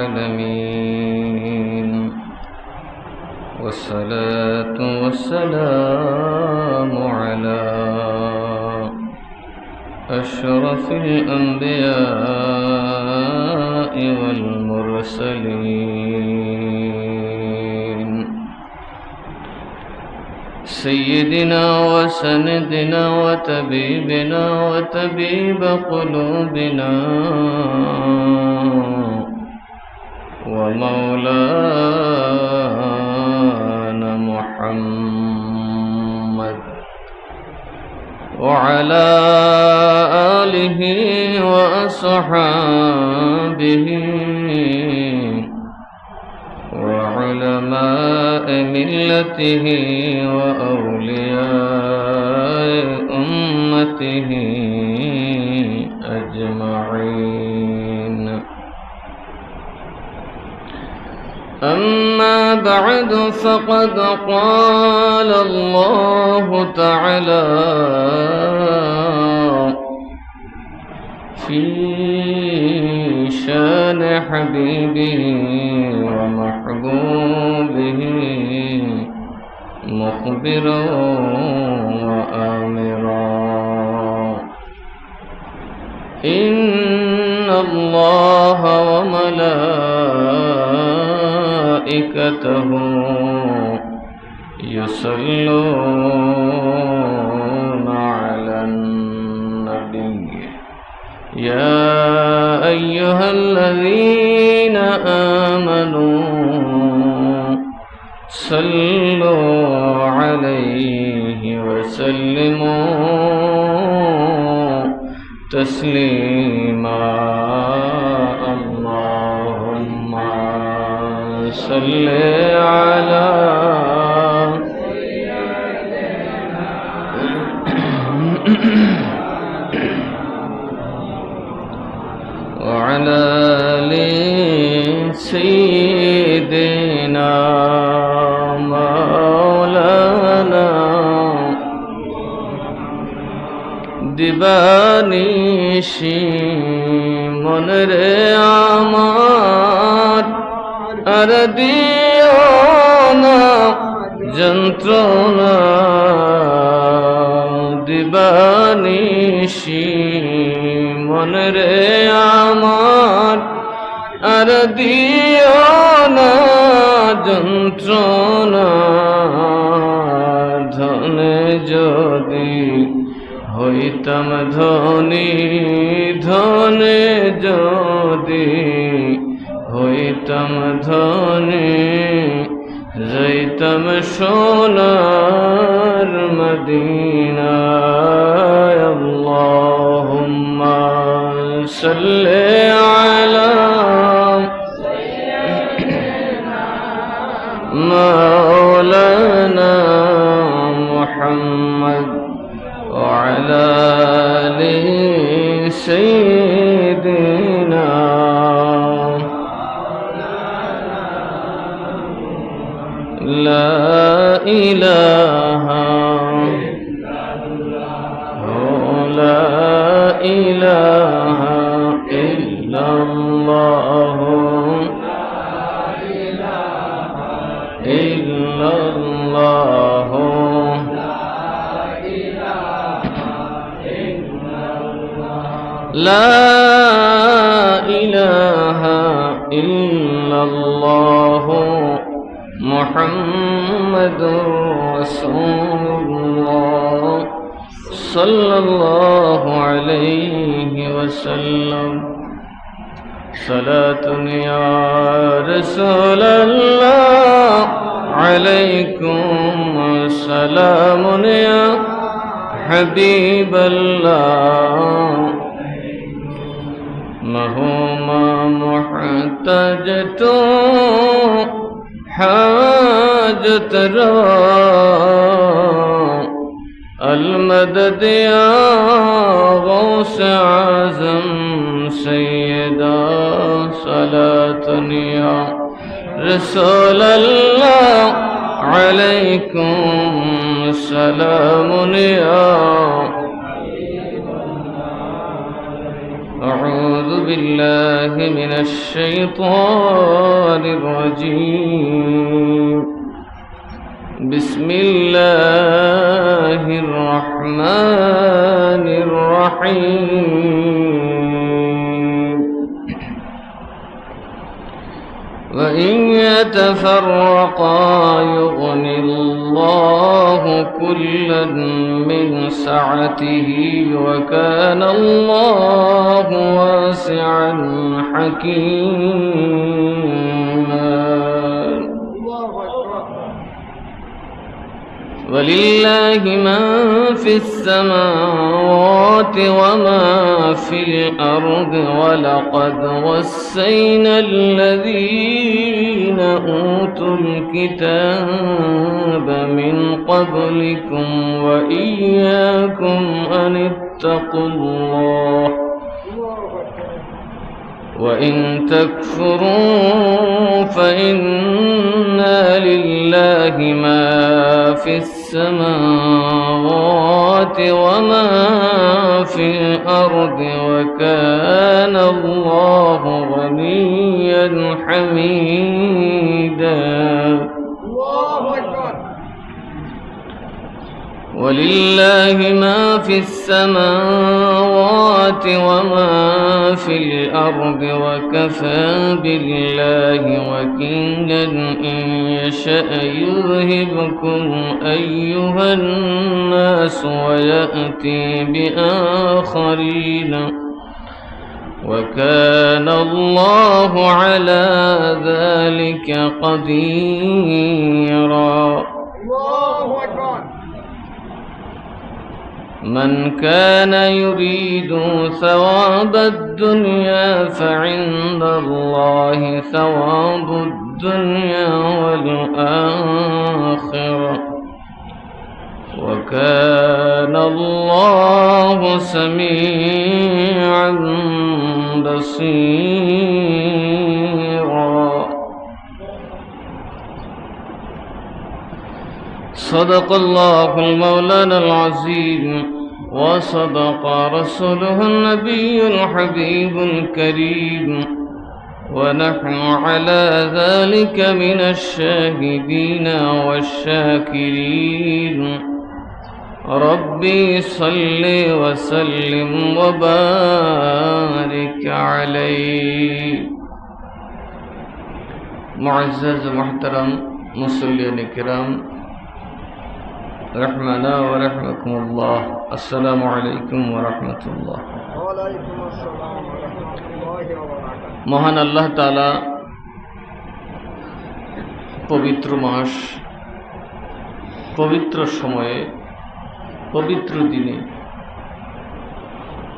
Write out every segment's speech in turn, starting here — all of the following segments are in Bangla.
العالمين والصلاة والسلام على أشرف الأنبياء والمرسلين سيدنا وسندنا وطبيبنا وطبيب قلوبنا ومولانا محمد وعلى آله وأصحابه وعلماء ملته وأولياء أمته أجمعين. أما بعد فقد قال الله تعالى في شان حبيبه ومحبوبه مخبرا وآمرا إن الله وملائكته يصلون على النبي يا أيها الذين آمنوا صلوا عليه وسلموا تسليما. اللهم صل على وعلى آل سيدنا مولانا দিবানিশি মনরে আমার আর দিও না যন্ত্রণা দিবানিশি মনরে আমার আর দিও না যন্ত্রণা ধনে যদি হইতাম ধনী ধনে যদি হইতাম ধনী যাইতাম সোনার মদিনায়। আল্লাহুম্মা সাল্লি আলা মাওলানা মুহাম্মদ وعلى آل سيدنا لا إله لا إله إلا الله إلا الله لا إله إلا الله محمد رسول الله صلى الله عليه وسلم. صلاة يا رسول الله عليكم سلام يا حبيب الله مهما محتاجت حاجت المدد يا غوث اعظم سيدا صلاة يا رسول الله عليكم سلام يا أعوذ أعوذ بالله من الشيطان الرجيم بسم الله الرحمن الرحيم وإن يتفرقا يغن الله كلا من سعته وكان الله واسعا حكيما ولله ما في السماوات وما في الأرض ولقد وصينا الذين أوتوا الكتاب من قبلكم وإياكم أن اتقوا الله وإن تكفروا فإن لله ما في السماوات وما في الأرض وكان الله غنيا حميدا ولله ما في السماوات وما في الأرض وكفى بالله وكيلا إن يشأ يذهبكم أيها الناس ويأتي بآخرين وكان الله على ذلك قديرا من كان يريد ثواب الدنيا فعند الله ثواب الدنيا والآخرة وكان الله سميعا بصيرا صدق الله المولانا العظيم وصدق رسوله النبي الحبيب الكريم ونحن على ذلك من الشاهدين والشاكرين ربي صل وسلم وبارك عليه معزز محترم মুসল্লিয়ান কিরাম رحمنا ورحمكم الله السلام عليكم ورحمة الله وعليكم السلام ورحمة الله وبركاته মহান আল্লাহ তাআলা পবিত্র মাস পবিত্র সময়ে পবিত্র দিনে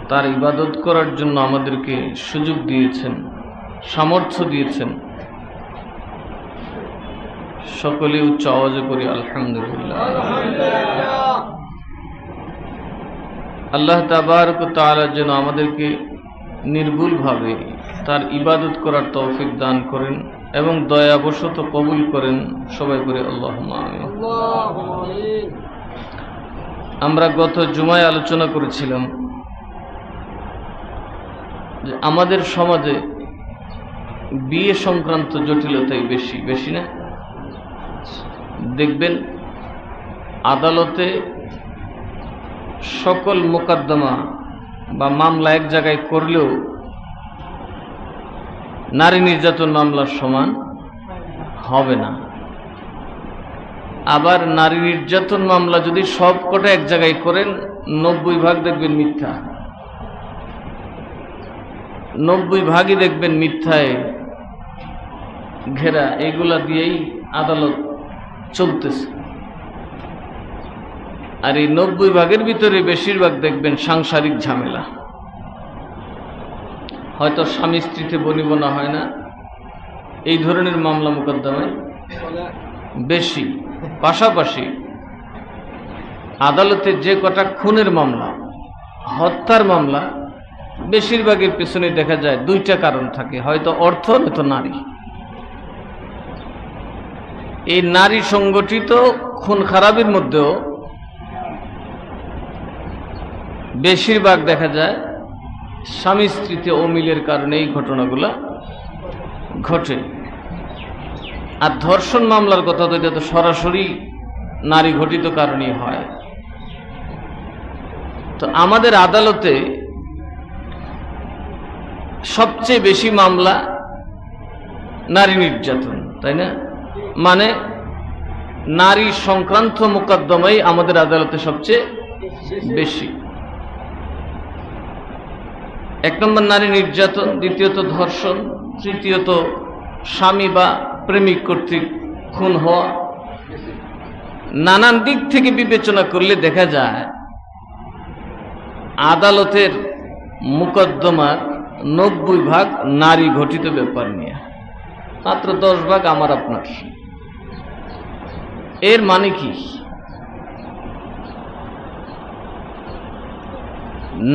তার ইবাদত করার জন্য আমাদেরকে সুযোগ দিয়েছেন সামর্থ্য দিয়েছেন সকলে উচ্চ আওয়াজে করি আলহামদুলিল্লাহ আল্লাহ তাবারক ওয়া তাআলা যেন আমাদেরকে নির্ভুলভাবে তার ইবাদত করার তৌফিক দান করেন এবং দয়াবশত কবুল করেন সবাই করে আল্লাহুম্মা আমিন। আমরা গত জুমায় আলোচনা করেছিলাম যে আমাদের সমাজে বিয়ে সংক্রান্ত জটিলতাই বেশি না। দেখবেন আদালতে সকল মোকদ্দমা বা মামলা এক জায়গায় করলেও নারী নির্যাতন মামলার সমান হবে না। আবার নারী নির্যাতন মামলা যদি সব কটা এক জায়গায় করেন 90% দেখবেন মিথ্যা, 90% দেখবেন মিথ্যায় ঘেরা। এইগুলা দিয়েই আদালত চলতেছে। আর এই 90% ভিতরে বেশিরভাগ দেখবেন সাংসারিক ঝামেলা, হয়তো স্বামী স্ত্রীতে বনিবনা হয় না, এই ধরনের মামলা মোকদ্দমায় বেশি। পাশাপাশি আদালতে যে কটা খুনের মামলা, হত্যার মামলা, বেশিরভাগের পেছনে দেখা যায় দুইটা কারণ থাকে, হয়তো অর্থ নয়তো নারী। এই নারী সংগঠিত খুন খারাপের মধ্যেও বেশিরভাগ দেখা যায় স্বামী স্ত্রীতে অমিলের কারণে এই ঘটনাগুলা ঘটে। আর ধর্ষণ মামলার কথা তো এটা তো সরাসরি নারী ঘটিত কারণেই হয়। তো আমাদের আদালতে সবচেয়ে বেশি মামলা নারী নির্যাতন, তাই না? মানে নারী সংক্রান্ত মোকদ্দমাই আমাদের আদালতে সবচেয়ে বেশি। এক নম্বর নারী নির্যাতন, দ্বিতীয়ত ধর্ষণ, তৃতীয়ত স্বামী বা প্রেমিক কর্তৃক খুন হওয়া। নানান দিক থেকে বিবেচনা করলে দেখা যায় আদালতের মোকদ্দমার 90% নারী ঘটিত ব্যাপার নিয়ে, মাত্র 10% আমার আপনার। এর মানে কি?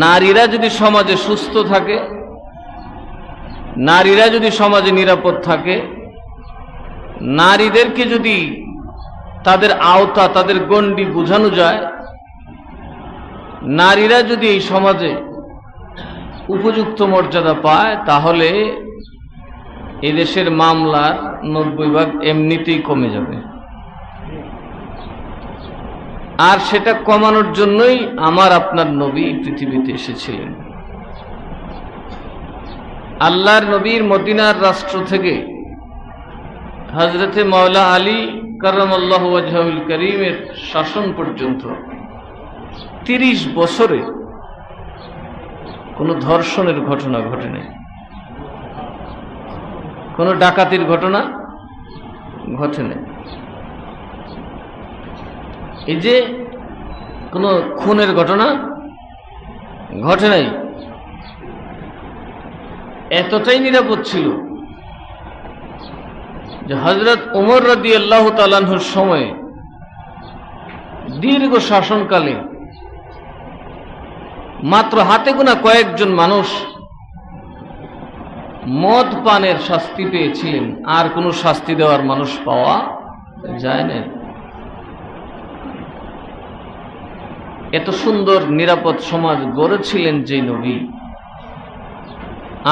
নারীরা যদি সমাজে সুস্থ থাকে, নারীরা যদি সমাজে নিরাপদ থাকে, নারীদেরকে যদি তাদের আওতা, তাদের গণ্ডি বোঝানো যায়, নারীরা যদি এই সমাজে উপযুক্ত মর্যাদা পায়, তাহলে এদেশের মামলার 90% এমনিতেই কমে যাবে। আর সেটা কমানোর জন্যই আমার আপনার নবী পৃথিবীতে এসেছিলেন। আল্লাহর নবীর মদিনার রাষ্ট্র থেকে হযরতে মাওলা আলী কাররামাল্লাহু ওয়াজহুল কারীমের শাসন পর্যন্ত 30 বছরে কোনো ধর্ষণের ঘটনা ঘটে নাই, কোনো ডাকাতির ঘটনা ঘটে নাই, এই যে কোনো খুনের ঘটনা ঘটে নাই। এতটাই নিরাপদ ছিল যে হযরত ওমর রাদিয়াল্লাহু তাআলা আনহুর সময়ে দীর্ঘ শাসনকালে মাত্র হাতে গোনা কয়েকজন মানুষ মদ পানের শাস্তি পেয়েছিলেন, আর কোনো শাস্তি দেওয়ার মানুষ পাওয়া যায় না। এত সুন্দর নিরাপদ সমাজ গড়েছিলেন যে নবী,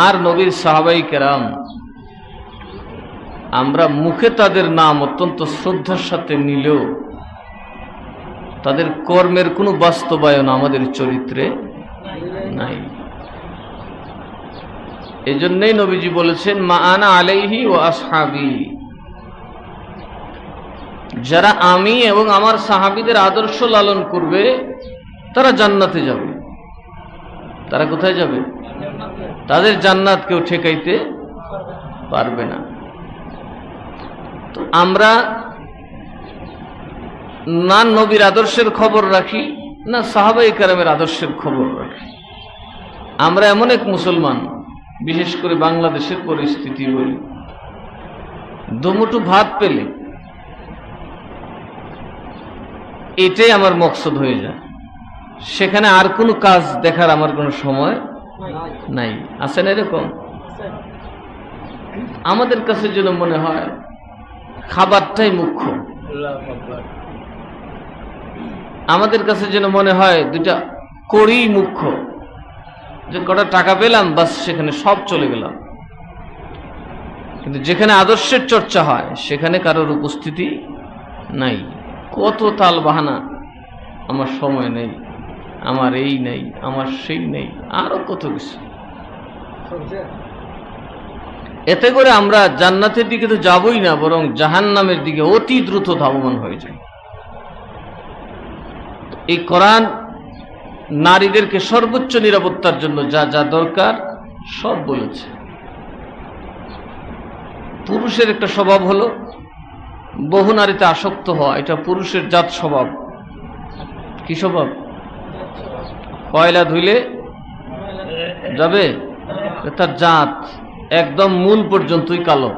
আর নবীর সাহাবাই কেরাম, আমরা মুখে তাদের নাম অত্যন্ত শ্রদ্ধার সাথে নিলেও তাদের কর্মের কোনো বাস্তবায়ন আমাদের চরিত্রে নাই। এই জন্যই নবীজি বলেছেন, মা আনা আলাইহি ওয়া আসহাবি, যারা আমি এবং আমার সাহাবীদের আদর্শ লালন করবে তারা জান্নাতে যাবে। তারা কোথায় যাবে? তাদের জান্নাত কেউ ঠেকাইতে পারবে না। তো আমরা না নবীর আদর্শের খবর রাখি, না সাহাবায়ে কেরামের আদর্শের খবর রাখি। আমরা এমন এক মুসলমান, বিশেষ করে বাংলাদেশের পরিস্থিতি বলি, দুমুঠো ভাত পেলে এটাই আমার মকসদ হয়ে যায়, সেখানে আর কোনো কাজ দেখার আমার কোনো সময় নাই। আছে না এরকম? আমাদের কাছে যেন মনে হয় খাবারটাই মুখ্য, আমাদের কাছে যেন মনে হয় দুটা কড়ি মুখ্য, যে কটা টাকা পেলাম বাস সেখানে সব চলে গেলাম। কিন্তু যেখানে আদর্শের চর্চা হয় সেখানে কারোর উপস্থিতি নাই। কত তাল বাহানা, আমার সময় নেই, আমার এই নেই, আমার সেই নেই, আরো কত কিছু। এতে করে আমরা জান্নাতের দিকে তো যাবই না, বরং জাহান্নামের দিকে অতি দ্রুত ধাবমান হয়ে যায়। এই কোরআন নারীদেরকে সর্বোচ্চ নিরাপত্তার জন্য যা যা দরকার সব বলেছে। পুরুষের একটা স্বভাব হলো বহু নারীতে আসক্ত হওয়া, এটা পুরুষের জাত স্বভাব। কি স্বভাব? কয়লা ধুইলে যাবে, তার জাত একদম মূল পর্যন্তই কালো।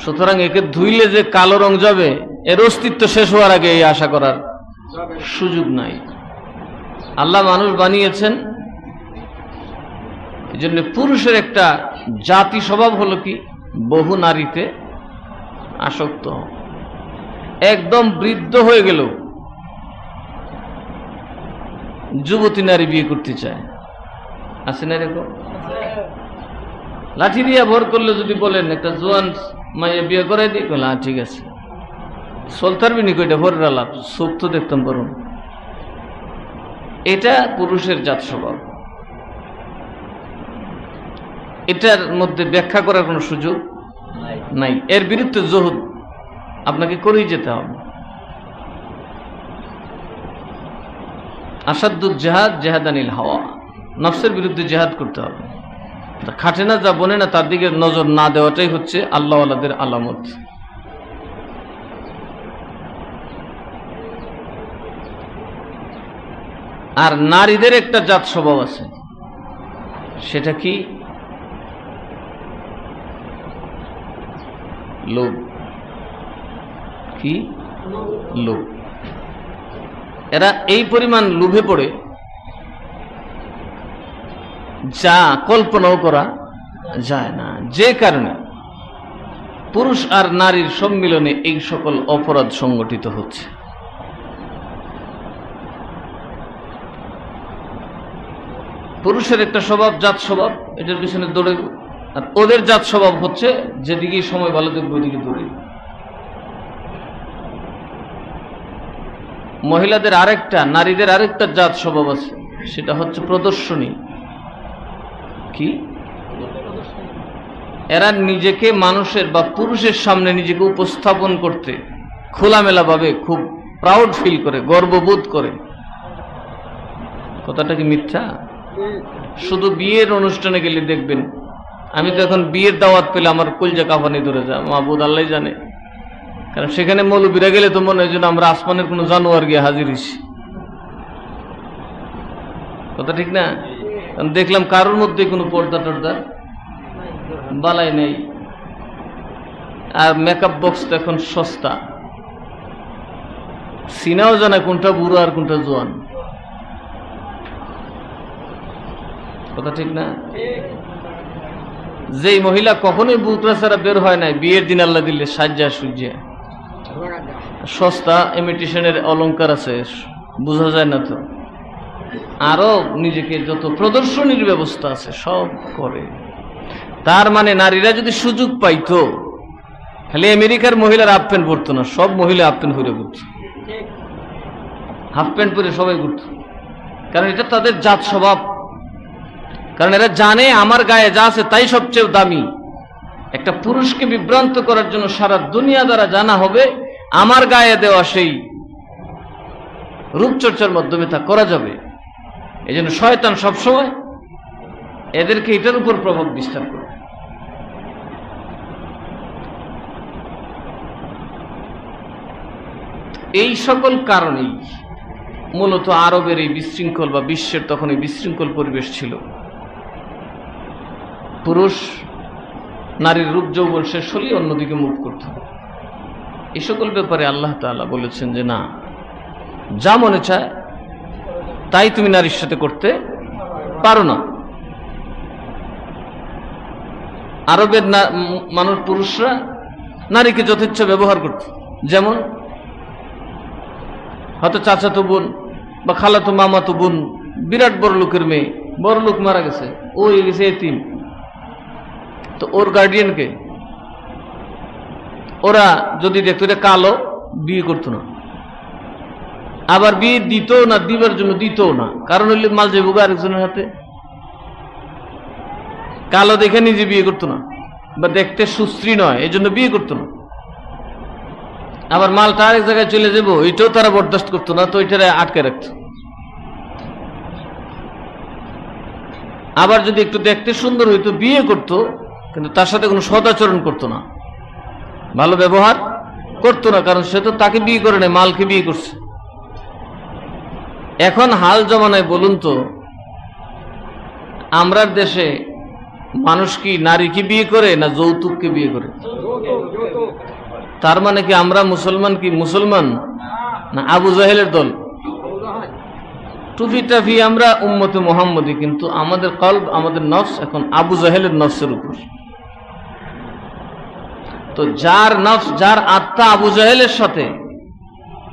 সুতরাং একে ধুইলে যে কালো রং যাবে, এর অস্তিত্ব শেষ হওয়ার আগে এই আশা করার সুযোগ নাই। আল্লাহ মানুষ বানিয়েছেন, এই জন্য পুরুষের একটা জাতি স্বভাব হলো কি, বহু নারীতে আসক্ত। একদম বৃদ্ধ হয়ে গেল যুবতী নারী বিয়ে করতে চায়, আছে না এরকম? লাঠি দিয়ে ভর করলে যদি বলেন একটা জোয়ান মাইয়া বিয়ে করাই দিই, বলে ঠিক আছে, চলতারবি নি কইটা ভরের আলাপ, চোখ তো দেখতাম পারুন। এটা পুরুষের জাত স্বভাব, এটার মধ্যে ব্যাখ্যা করার কোনো সুযোগ নাই। এর বিরুদ্ধে জহুদ আপনাকে করেই যেতে হবে। আসাদুল জেহাদ জেহাদানিল হাওয়া, নফসের বিরুদ্ধে জেহাদ করতে হবে। খাটে না, যা বনে না, তার দিকে নজর না দেওয়াটাই হচ্ছে আল্লাহওয়ালাদের আলামত। আর নারীদের একটা জাত স্বভাব আছে, সেটা কি? লোভ। কি? লোভ। এরা এই পরিমাণ লোভে পড়ে যা কল্পনাও করা যায় না, যে কারণে পুরুষ আর নারীর সম্মিলনে এই সকল অপরাধ সংগঠিত হচ্ছে। পুরুষের একটা স্বভাব, জাত স্বভাব, এটার পিছনে দৌড়ে, আর ওদের জাত স্বভাব হচ্ছে যেদিকে সময় ভালো দেখবে ওইদিকে দৌড়ে। মহিলাদের আরেকটা, নারীদের আরেকটা জাত স্বভাব আছে, সেটা হচ্ছে প্রদর্শনী। কি? এরা নিজেকে মানুষের বা পুরুষের সামনে নিজেকে উপস্থাপন করতে খোলামেলা ভাবে খুব প্রাউড ফিল করে, গর্ববোধ করে। কথাটা কি মিথ্যা? শুধু বিয়ের অনুষ্ঠানে গেলে দেখবেন, আমি তো এখন বিয়ের দাওয়াত পেলে আমার কলজা কাঁপানি ধরে যায়, মাহবুদ আল্লাহ জানে। কারণ সেখানে মৌলবীরা গেলে তো মনে হয় যেন আমরা আসমানের কোনো জানোয়ার গিয়ে হাজির হইছি। কথা ঠিক না? দেখলাম কারোর মধ্যে কোনো পর্দা টর্দা বালাই নেই, আর মেকআপ বক্স তো এখন সস্তা, সিনাও জানে কোনটা বুড়ো আর কোনটা জোয়ান। কথা ঠিক না? যেই মহিলা কখনোই বুকরা ছাড়া বের হয় নাই, বিয়ের দিন আল্লাহ দিলে সাজ্জা সুজ্জা, সস্তা ইমিটেশনের অলংকার আছে, বোঝা যায় না তো, আরো নিজেকে যত প্রদর্শনীর ব্যবস্থা আছে সব করে। তার মানে নারীরা যদি সুযোগ পাইতো, খালি আমেরিকার মহিলার হাফ প্যান্ট পরতো না, সব মহিলা হাফ প্যান্ট পরে ঘুরত, হাফ প্যান্ট পরে সবাই ঘুরত। কারণ এটা তাদের জাত স্বভাব। কারণ এরা জানে আমার গায়ে যা আছে তাই সবচেয়ে দামি। একটা পুরুষকে বিভ্রান্ত করার জন্য সারা দুনিয়া দ্বারা জানা হবে, আমার গায়ে দেওয়া সেই রূপচর্চার মাধ্যমে তা করা যাবে। এই জন্য শয়তান সবসময় এদেরকে এটার উপর প্রভাব বিস্তার করে। এই সকল কারণেই মূলত আরবের এই বিশৃঙ্খল, বা বিশ্বের তখন এই বিশৃঙ্খল পরিবেশ ছিল। পুরুষ নারীর রূপ যৌবন শেষ হলেই অন্যদিকে মুখ করত। এই সকল ব্যাপারে আল্লাহ তাআলা বলেছেন যে না, যা মনে চায় তাই তুমি নারীর সাথে করতে পারো না। আরবের মানুষ, পুরুষরা নারীকে যথেচ্ছ ব্যবহার করত। যেমন হয়তো চাচাতো বোন বা খালাতো মামাতো বোন, বিরাট বড় লোকের মেয়ে, বড় লোক মারা গেছে, ও হয়ে গেছে এতিম, তো ওর গার্ডিয়ানকে ওরা যদি দেখতো এটা কালো, বিয়ে করতো না। আবার বিয়ে দিত না, দিবার জন্য দিত না, কারণ হইলে মাল যাইব আরেকজনের হাতে। কালো দেখে নিজে বিয়ে করতো না, বা দেখতে সুশ্রী নয় এই জন্য বিয়ে করতো না। আবার মালটা আরেক জায়গায় চলে যাব, এটাও তারা বরদাস্ত করতো না, তো এটারে আটকে রাখতো। আবার যদি একটু দেখতে সুন্দর হইতো বিয়ে করতো, কিন্তু তার সাথে কোনো সদাচরণ করতো না, ভালো ব্যবহার করতো না, কারণ সে তো তাকে বিয়ে করে নাই, মালকে বিয়ে করছে। এখন হাল জমানায় বলুন তো, আমরার দেশে মানুষ কি নারীকে বিয়ে করে না যৌতুককে বিয়ে করে? তার মানে কি আমরা মুসলমান কি মুসলমান না আবু জাহেলের দল? টুপি টাফি আমরা উম্মতে মুহাম্মদী, কিন্তু আমাদের কলব, আমাদের নফস এখন আবু জাহেলের নফসের উপর। তো যার নফস, যার আত্মা আবু জাহেলের সাথে,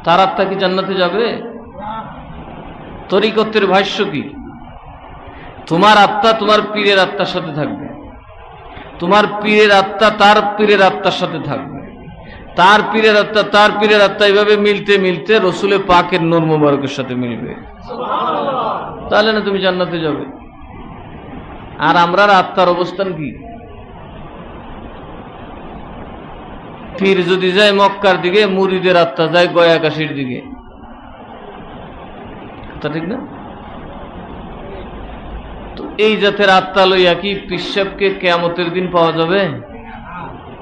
তার আত্মা কি জান্নাতে যাবে? তরিকতের ভাষ্য কি? তোমার আত্মা তোমার পীরের আত্মার সাথে থাকবে, তোমার পীরের আত্মা তার পীরের আত্মার সাথে থাকবে, তার পীরের আত্মা তার পীরের আত্মা, এইভাবে মিলতে মিলতে রসুলে পাকের নূর মুবারকের সাথে মিলবে। তাহলে না তুমি জান্নাতে যাবে। আর আমরার আত্মার অবস্থান কি? পীর যদি যায় মক্কার দিকে, মুরিদের আত্মা যায় গয়াকাশির দিকে, তা ঠিক না? তো এই জাতের আত্মা লইয়া কি পিশাবকে কিয়ামতের দিন পাওয়া যাবে?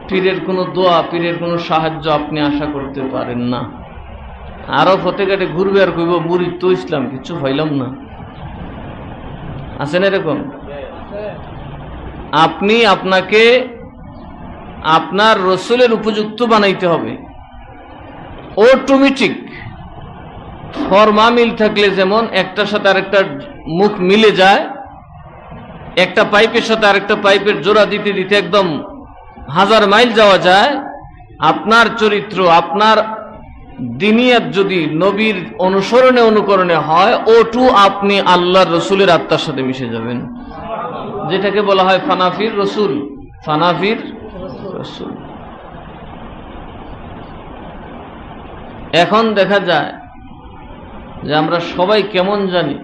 পীরের কোনো দোয়া, পীরের কোনো সাহায্য আপনি আশা করতে পারেন না। আরো ফতে কাটে ঘুরবে আর কইব মুরিদ তো ইসলাম, কিছু হইলাম না। আছেন এরকম? আপনি আপনাকে আপনার রসুলের উপযুক্ত বানাইতে হবে। অটোমেটিক ফর্মা মিল থাকলে যেমন একটার সাথে আরেকটা মুখ মিলে যায়, একটা পাইপের সাথে আরেকটা পাইপের জোড়া দিতে দিতে একদম 1000 মাইল যাওয়া যায়, আপনার চরিত্র, আপনার দিনিয়াত যদি নবীর অনুসরণে অনুকরণে হয়, ওটু আপনি আল্লাহর রসুলের আত্মার সাথে মিশে যাবেন, যেটাকে বলা হয় ফানাফির রসুল। ফানাফির রসুল। এখন দেখা যায় যে আমরা সবাই কেমন জানি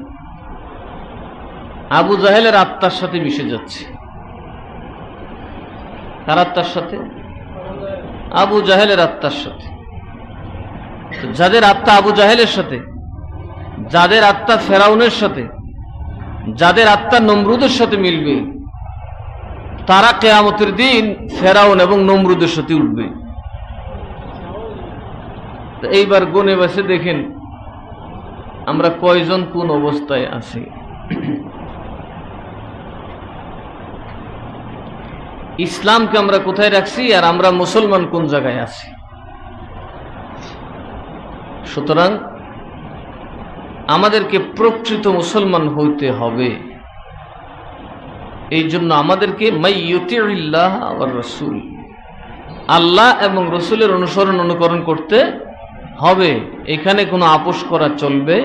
আবু জাহেলের আত্মার সাথে মিশে যাচ্ছে। কার আত্মার সাথে? আবু জাহেলের আত্মার সাথে। যাদের আত্মা আবু জাহেলের সাথে, যাদের আত্মা ফেরাউনের সাথে, যাদের আত্মা নমরুদের সাথে মিলবে, তারা কিয়ামতের দিন ফেরাউন এবং নমরুদের সাথে উঠবে। এইবার গনে বসে দেখেন আমরা কয়জন কোন অবস্থায় আছি। ইসলামকে আমরা কোথায় রাখছি আর আমরা মুসলমান কোন জায়গায় আছি। সুতরাং আমাদেরকে প্রকৃত মুসলমান হইতে হবে। এই জন্য আমাদেরকে মাইয়ুতিল্লাহ ওয়ার রাসূল, আল্লাহ এবং রসুলের অনুসরণ অনুকরণ করতে হবে। এখানে কোনো আপোষ করা চলবে।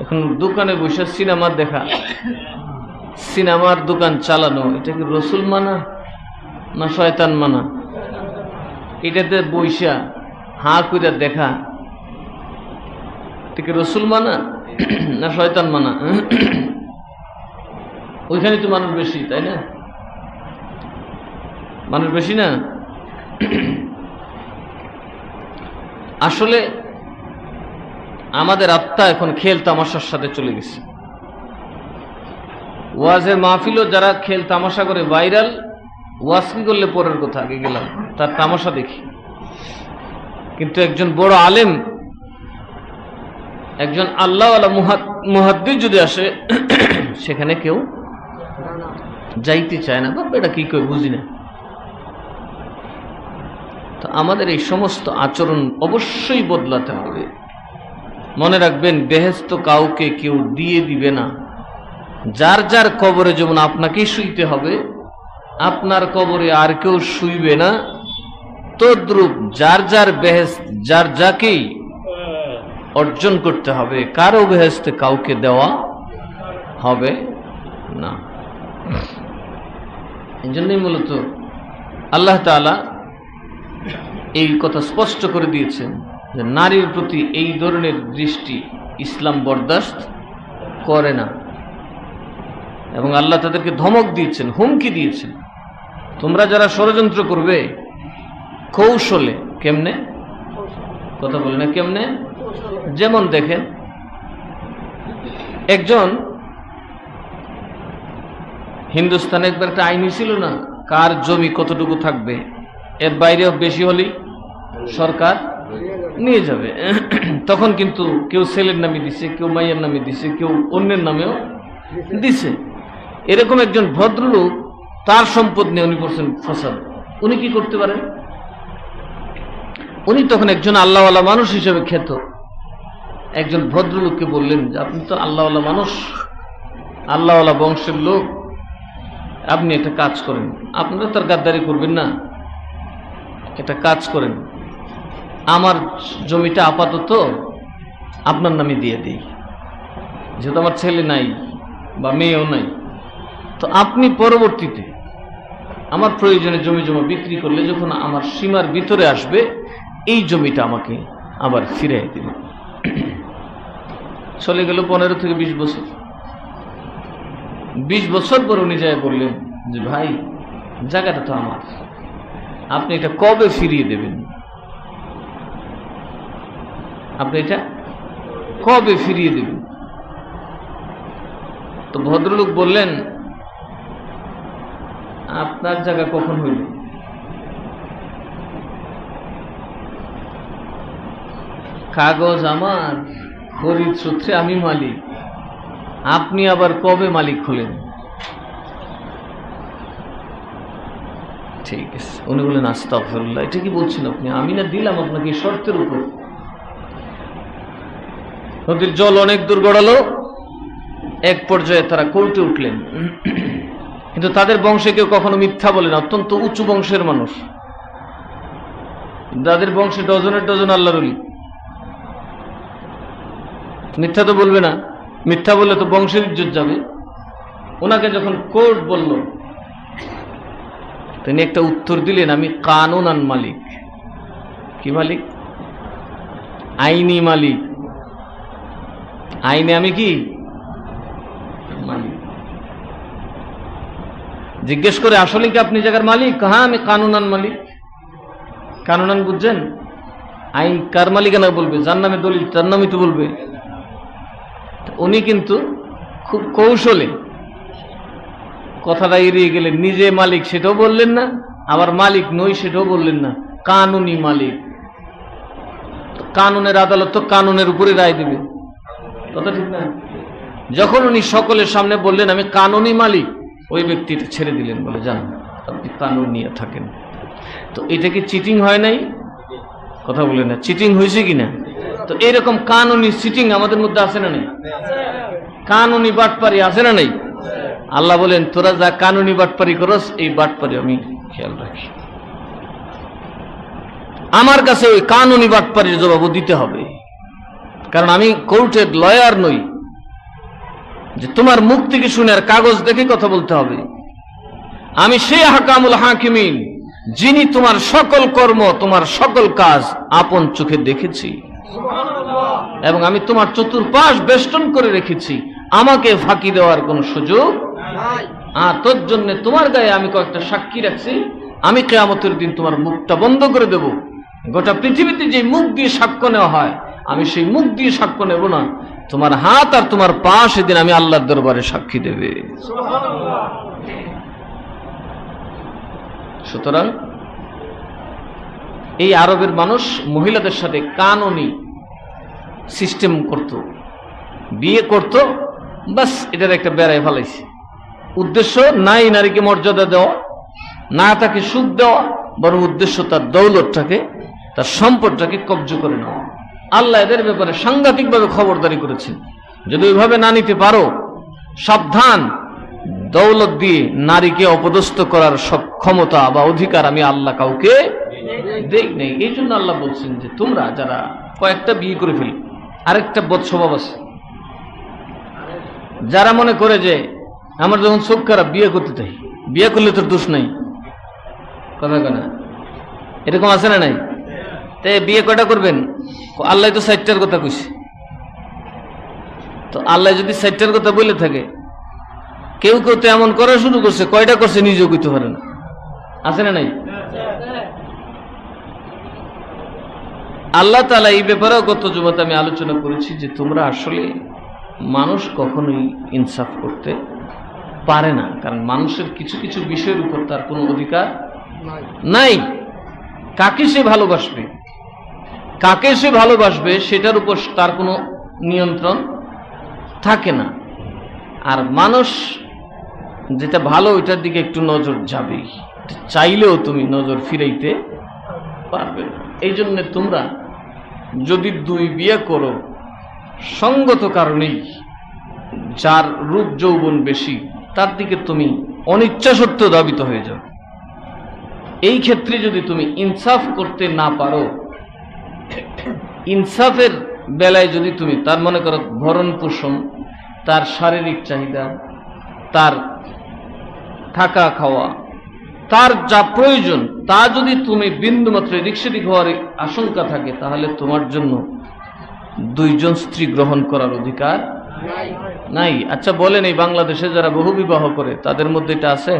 এখন দোকানে বসে সিনেমা দেখা, সিনেমার দোকান চালানো, এটা কি রসুল মানা না শয়তান মানা? এটাতে বৈশা হা কইরা দেখা, এটা কি রসুল মানা না শয়তান মানা? ওইখানে তো মানুষ বেশি, তাই না? মানুষ বেশি না? আসলে আমাদের আত্মা এখন খেল তামাশার সাথে চলে গেছে। ওয়াজের মাহফিলও যারা খেল তামাশা করে ভাইরাল, ওয়াজ কি করলে পরের কথা, আগে গেলাম তার তামাশা দেখি। কিন্তু একজন বড় আলেম, একজন আল্লাহওয়ালা মুহাদ্দিস যদি আসে, সেখানে কেউ যাইতে চায় না। বাবা এটা কি কই বুঝি না। তো আমাদের এই সমস্ত আচরণ অবশ্যই বদলাতে হবে। মনে রাখবেন, বেহেশত কাউকে কেউ দিয়ে দিবে না। যার যার কবরে যেমন আপনাকেই শুইতে হবে, আপনার কবরে আর কেউ শুইবে না, তদ্রূপ যার যার বেহেশত যার যাকেই অর্জন করতে হবে, কারো বেহেশতে কাউকে দেওয়া হবে না। এই জন্যই মূলত আল্লাহ তাআলা এই কথা স্পষ্ট করে দিয়েছেন যে নারীর প্রতি এই ধরনের দৃষ্টি ইসলাম বরদাস্ত করে না। এবং আল্লাহ তাদেরকে ধমক দিয়েছেন, হুমকি দিয়েছেন, তোমরা যারা ষড়যন্ত্র করবে কৌশলে। কেমনে? কথা বলে না কেমনে? যেমন দেখেন, একজন হিন্দুস্তানে একবার একটা আইন ছিল না, কার জমি কতটুকু থাকবে, এর বাইরেও বেশি হলেই সরকার নিয়ে যাবে। তখন কিন্তু কেউ ছেলের নামে দিছে, কেউ মাইয়ের নামে দিছে, কেউ অন্যের নামেও দিছে। এরকম একজন ভদ্রলোক, তার সম্পদ নিয়ে উনি করছেন ফসাদ। উনি কি করতে পারেন? উনি তখন একজন আল্লাহওয়ালা মানুষ হিসেবে খ্যাত একজন ভদ্রলোককে বললেন যে আপনি তো আল্লাহওয়ালা মানুষ, আল্লাহওয়ালা বংশের লোক, আপনি একটা কাজ করেন, আপনারা তার গাদ্দারি করবেন না, একটা কাজ করেন, আমার জমিটা আপাতত আপনার নামে দিয়ে দিই, যেহেতু আমার ছেলে নাই, বা মেয়েও নাই, তো আপনি পরবর্তীতে আমার প্রয়োজনে জমি জমা বিক্রি করলে যখন আমার সীমার ভিতরে আসবে, এই জমিটা আমাকে আবার ফিরিয়ে দিবেন। চলে গেল 15 থেকে 20 বছর। 20 বছর পর উনি যায় বললেন যে ভাই, জায়গাটা তো আমার, আপনি এটা কবে ফিরিয়ে দেবেন? আপনি এটা কবে ফিরিয়ে দেবেন? তো ভদ্রলোক বললেন, আপনার জায়গা কখন হইল? কাগজ আমার, খরিদ সূত্রে আমি মালিক, আপনি আবার কবে মালিক হলেন? ঠিক আছে। উনি বললেন, আস্তাগফিরুল্লাহ, এটা কি বলছেন আপনি? আমি না দিলাম আপনাকে শর্তের উপর। নদীর জল অনেক দূর গড়ালো, এক পর্যায়ে তারা কোর্টে উঠলেন। কিন্তু তাদের বংশে কেউ কখনো মিথ্যা বলে না, অত্যন্ত উঁচু বংশের মানুষ। যাদের বংশে ডজনের ডজন আল্লাহর ওলি, মিথ্যা তো বলবে না। মিথ্যা বললে তো বংশের ইজ্জত যাবে। ওনাকে যখন কোর্ট বলল, তিনি একটা উত্তর দিলেন, আমি কানুনান মালিক। কি মালিক? আইনি মালিক। আইনে আমি কি মালিক? জিজ্ঞেস করে, আসলে কি আপনি জায়গার মালিক? হ্যাঁ, আমি কানুনান মালিক। কানুনান বুঝছেন? আইন কার মালিকানা বলবে? যার নামে দলিল তার নামই তো বলবে। উনি কিন্তু খুব কৌশলে কথাটা এড়িয়ে গেলেন। নিজে মালিক সেটাও বললেন না, আবার মালিক নই সেটাও বললেন না, কানুনি মালিক। কানুনের আদালত তো কানুনের উপরে রায় দেবে, কথা ঠিক না? যখন উনি সকলের সামনে বললেন আমি কানুনি মালিক, ওই ব্যক্তিটা ছেড়ে দিলেন, বলে যান আপনি কানুন নিয়ে থাকেন। তো এটা কি চিটিং হয় নাই? কথা বলে না, চিটিং হয়েছে কিনা? তো এরকম কানুনি চিটিং আমাদের মধ্যে আছে না নেই? কানুনি বাটপারি আছে না নেই? আল্লাহ বলেন, তোরা যা কানুনি বাটপারি করস, এই বাটপারি আমি খেয়াল রাখি। আমার কাছে ওই কানুনি বাটপারির জবাবও দিতে হবে, কারণ আমি কোর্টের লয়ার নই যে তোমার মুখ থেকে শুনে আর কাগজ দেখে কথা বলতে হবে। আমি সেই হাকামুল হাকিমিন, যিনি তোমার সকল কর্ম, তোমার সকল কাজ আপন চোখে দেখেছি, এবং আমি তোমার চতুর্পাশ বেষ্টন করে রেখেছি, আমাকে ফাঁকি দেওয়ার কোন সুযোগ নাই। আর তোর জন্য তোমার গায়ে আমি কয়েকটা সাক্ষী রাখছি, আমি কিয়ামতের দিন তোমার মুখটা বন্ধ করে দেব। গোটা পৃথিবীতে যে মুখ দিয়ে সাক্ষ্য নেওয়া হয়, আমি সেই মুখ দিয়ে সাক্ষ্য নেব না, তোমার হাত আর তোমার পা সেদিন আমি আল্লাহর দরবারে সাক্ষী দেবে। সুতরাং এই আরবের মানুষ মহিলাদের সাথে কানুনি সিস্টেম করত, বিয়ে করত, বাস এটার একটা বেড়ায় ফেলাইছে। উদ্দেশ্য নাই নারীকে মর্যাদা দেওয়া, না তাকে সুখ দেওয়া, বরং উদ্দেশ্য তার দৌলতটাকে, তার সম্পদটাকে কব্জ করে নেওয়া। আল্লাহ এদের ব্যাপারে সাংঘাতিকভাবে খবরদারি করেছেন, যদি ওইভাবে না নিতে পারো সাবধান, দৌলত দিয়ে নারীকে অপদস্থ করার সব ক্ষমতা বা অধিকার আমি আল্লাহ কাউকে দেই নেই। এই জন্য আল্লাহ বলছেন যে তোমরা যারা কয়েকটা বিয়ে করে ফেলি, আরেকটা বদ স্বভাব আছে, যারা মনে করে যে আমার যখন চোখ খারাপ বিয়ে করতে চাই, বিয়ে করলে তোর দোষ নাই, কথা কেনা এরকম আছে না নাই? তাই বিয়ে কয়টা করবেন? আল্লাহ তো 60টার কথা কইছে। তো আল্লাহ যদি 60টার কথা বলে থাকে, কেউ কেউ তো এমন করা শুরু করছে, কয়টা করছে নিজেও কইতে পারে না, আছে না নাই? আল্লাহ তাআলা এই ব্যাপারেও গত জুমাতে আমি আলোচনা করেছি যে তোমরা আসলে, মানুষ কখনোই ইনসাফ করতে পারে না, কারণ মানুষের কিছু কিছু বিষয়ের উপর তার কোনো অধিকার নাই। কাকে সে ভালোবাসবে, কাকে সে ভালোবাসবে সেটার উপর তার কোনো নিয়ন্ত্রণ থাকে না। আর মানুষ যেটা ভালো ওইটার দিকে একটু নজর যাবেই, চাইলেও তুমি নজর ফিরাইতে পারবে না। এই জন্য তোমরা যদি দুই বিয়ে করো, সঙ্গত কারণেই যার রূপ যৌবন বেশি তার দিকে তুমি অনিচ্ছা সত্ত্বেও ধাবিত হয়ে যাও। এই ক্ষেত্রে যদি তুমি ইনসাফ করতে না পারো, ইনসাফের বেলায় যদি তুমি তার মনে করো ভরণ পোষণ, তার শারীরিক চাহিদা, তার থাকা খাওয়া, তার যা প্রয়োজন, তা যদি তুমি বিন্দুমাত্র এদিক সেদিক হওয়ার আশঙ্কা থাকে, তাহলে তোমার জন্য দুইজন স্ত্রী গ্রহণ করার অধিকার নাই। আচ্ছা বলেন, এই বাংলাদেশে যারা বহু বিবাহ করে তাদের মধ্যে এটা আছে?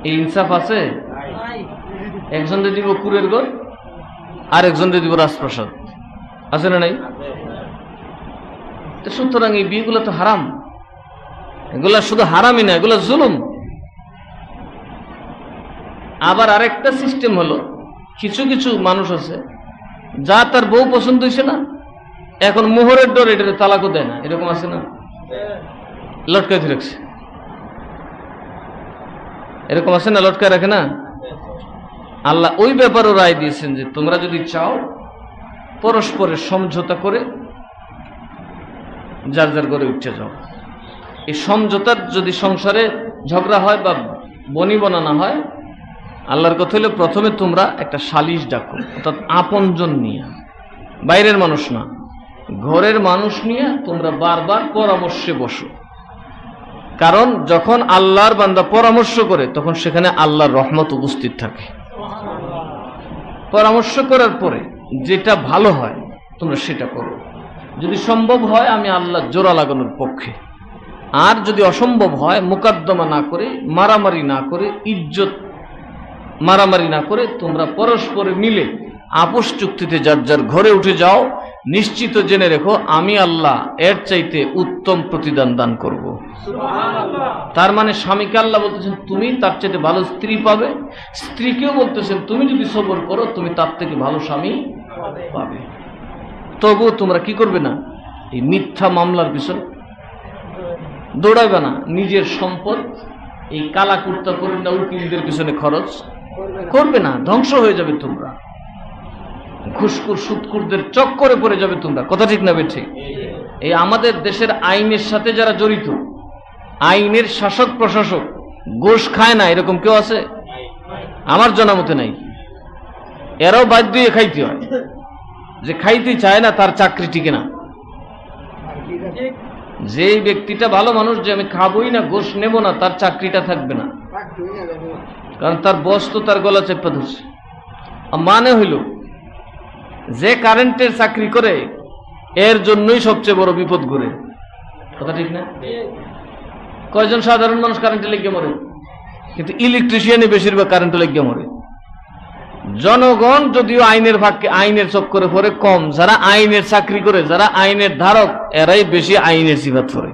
এই ইনসাফ আছে? একজনকে দিব কুরের ঘর, আর একজনকে দিব রাজপ্রাসাদ, আছে না নাই? সুতরাং এই বিয়েগুলো তো হারাম। এগুলা শুধু হারামই না, এগুলা জুলুম। আবার আরেকটা সিস্টেম হলো, কিছু কিছু মানুষ আছে যা তার বউ পছন্দ হয়েছে না, এখন মোহরের ডর এটাতে তালাকও দেয় না, এরকম আছে না? লটকায় রাখছে, এরকম আছে না? লটকায় রাখে না? আল্লাহ ওই ব্যাপারও রায় দিয়েছেন যে তোমরা যদি চাও পরস্পরের সমঝোতা করে যার যার ঘরে উঠে যাও। এই সমঝোতার যদি সংসারে ঝগড়া হয় বা বনিবনা না হয়, আল্লাহর কথা হলো প্রথমে তোমরা একটা সালিশ ডাকো, অর্থাৎ আপনজন নিয়ে, বাইরের মানুষ না, ঘরের মানুষ নিয়ে তোমরা বারবার পরামর্শে বসো। কারণ যখন আল্লাহর বান্দা পরামর্শ করে তখন সেখানে আল্লাহর রহমত উপস্থিত থাকে। পরামর্শ করার পরে যেটা ভালো হয় তোমরা সেটা করো। যদি সম্ভব হয় আমি আল্লাহ জোড়া লাগানোর পক্ষে, আর যদি অসম্ভব হয় মোকদ্দমা না করে, মারামারি না করে, ইজ্জত মারামারি না করে তোমরা পরস্পরে মিলে আপোষ চুক্তিতে যার যার ঘরে উঠে যাও। নিশ্চিত জেনে রেখো আমি আল্লাহ এর চাইতে উত্তম প্রতিদান দান করব। তার মানে স্বামীকে আল্লাহ বলতেছেন তুমি তার চাইতে ভালো স্ত্রী পাবে, স্ত্রীকেও বলতেছেন তুমি যদি সবর করো তুমি তার থেকে ভালো স্বামী পাবে। তবুও তোমরা কি করবে না, এই মিথ্যা মামলার পিছনে দৌড়াবে না। নিজের সম্পদ এই কালা কুর্তা পরে না উকিলদের পিছনে খরচ করবে না, ধ্বংস হয়ে যাবে তোমরা। ঘুষখোর সুদখোরদের চক্করে পড়ে যাবে তোমরা। কথা ঠিক না বেঠিক? এই আমাদের দেশের আইনের সাথে যারা জড়িত, আইনের শাসক প্রশাসক, ঘুষ খায় না এরকম কেউ আছে? আমার জানা মতে নাই। এরাও বাধ্য হয়ে খাইতে হয়, যে খাইতে চায় না তার চাকরি টিকে না। যে ব্যক্তিটা ভালো মানুষ, যে আমি খাবই না, ঘুষ নেব না, তার চাকরিটা থাকবে না, কারণ তার বস তো তার গলা চেপে ধরছে। মানে হইল যে কারেন্টের চাকরি করে এর জন্যই সবচেয়ে বড় বিপদ ঘুরে। কথা ঠিক না? কয়জন সাধারণ মানুষ কারেন্টে লেগে মরে, কিন্তু ইলেকট্রিশিয়ানই বেশিরভাগ কারেন্টে লেগে মরে। জনগণ যদিও আইনের ভাগকে আইনের চক্করে পড়ে কম, যারা আইনের চাকরি করে, যারা আইনের ধারক, এরাই বেশি আইনের সিফাত করে।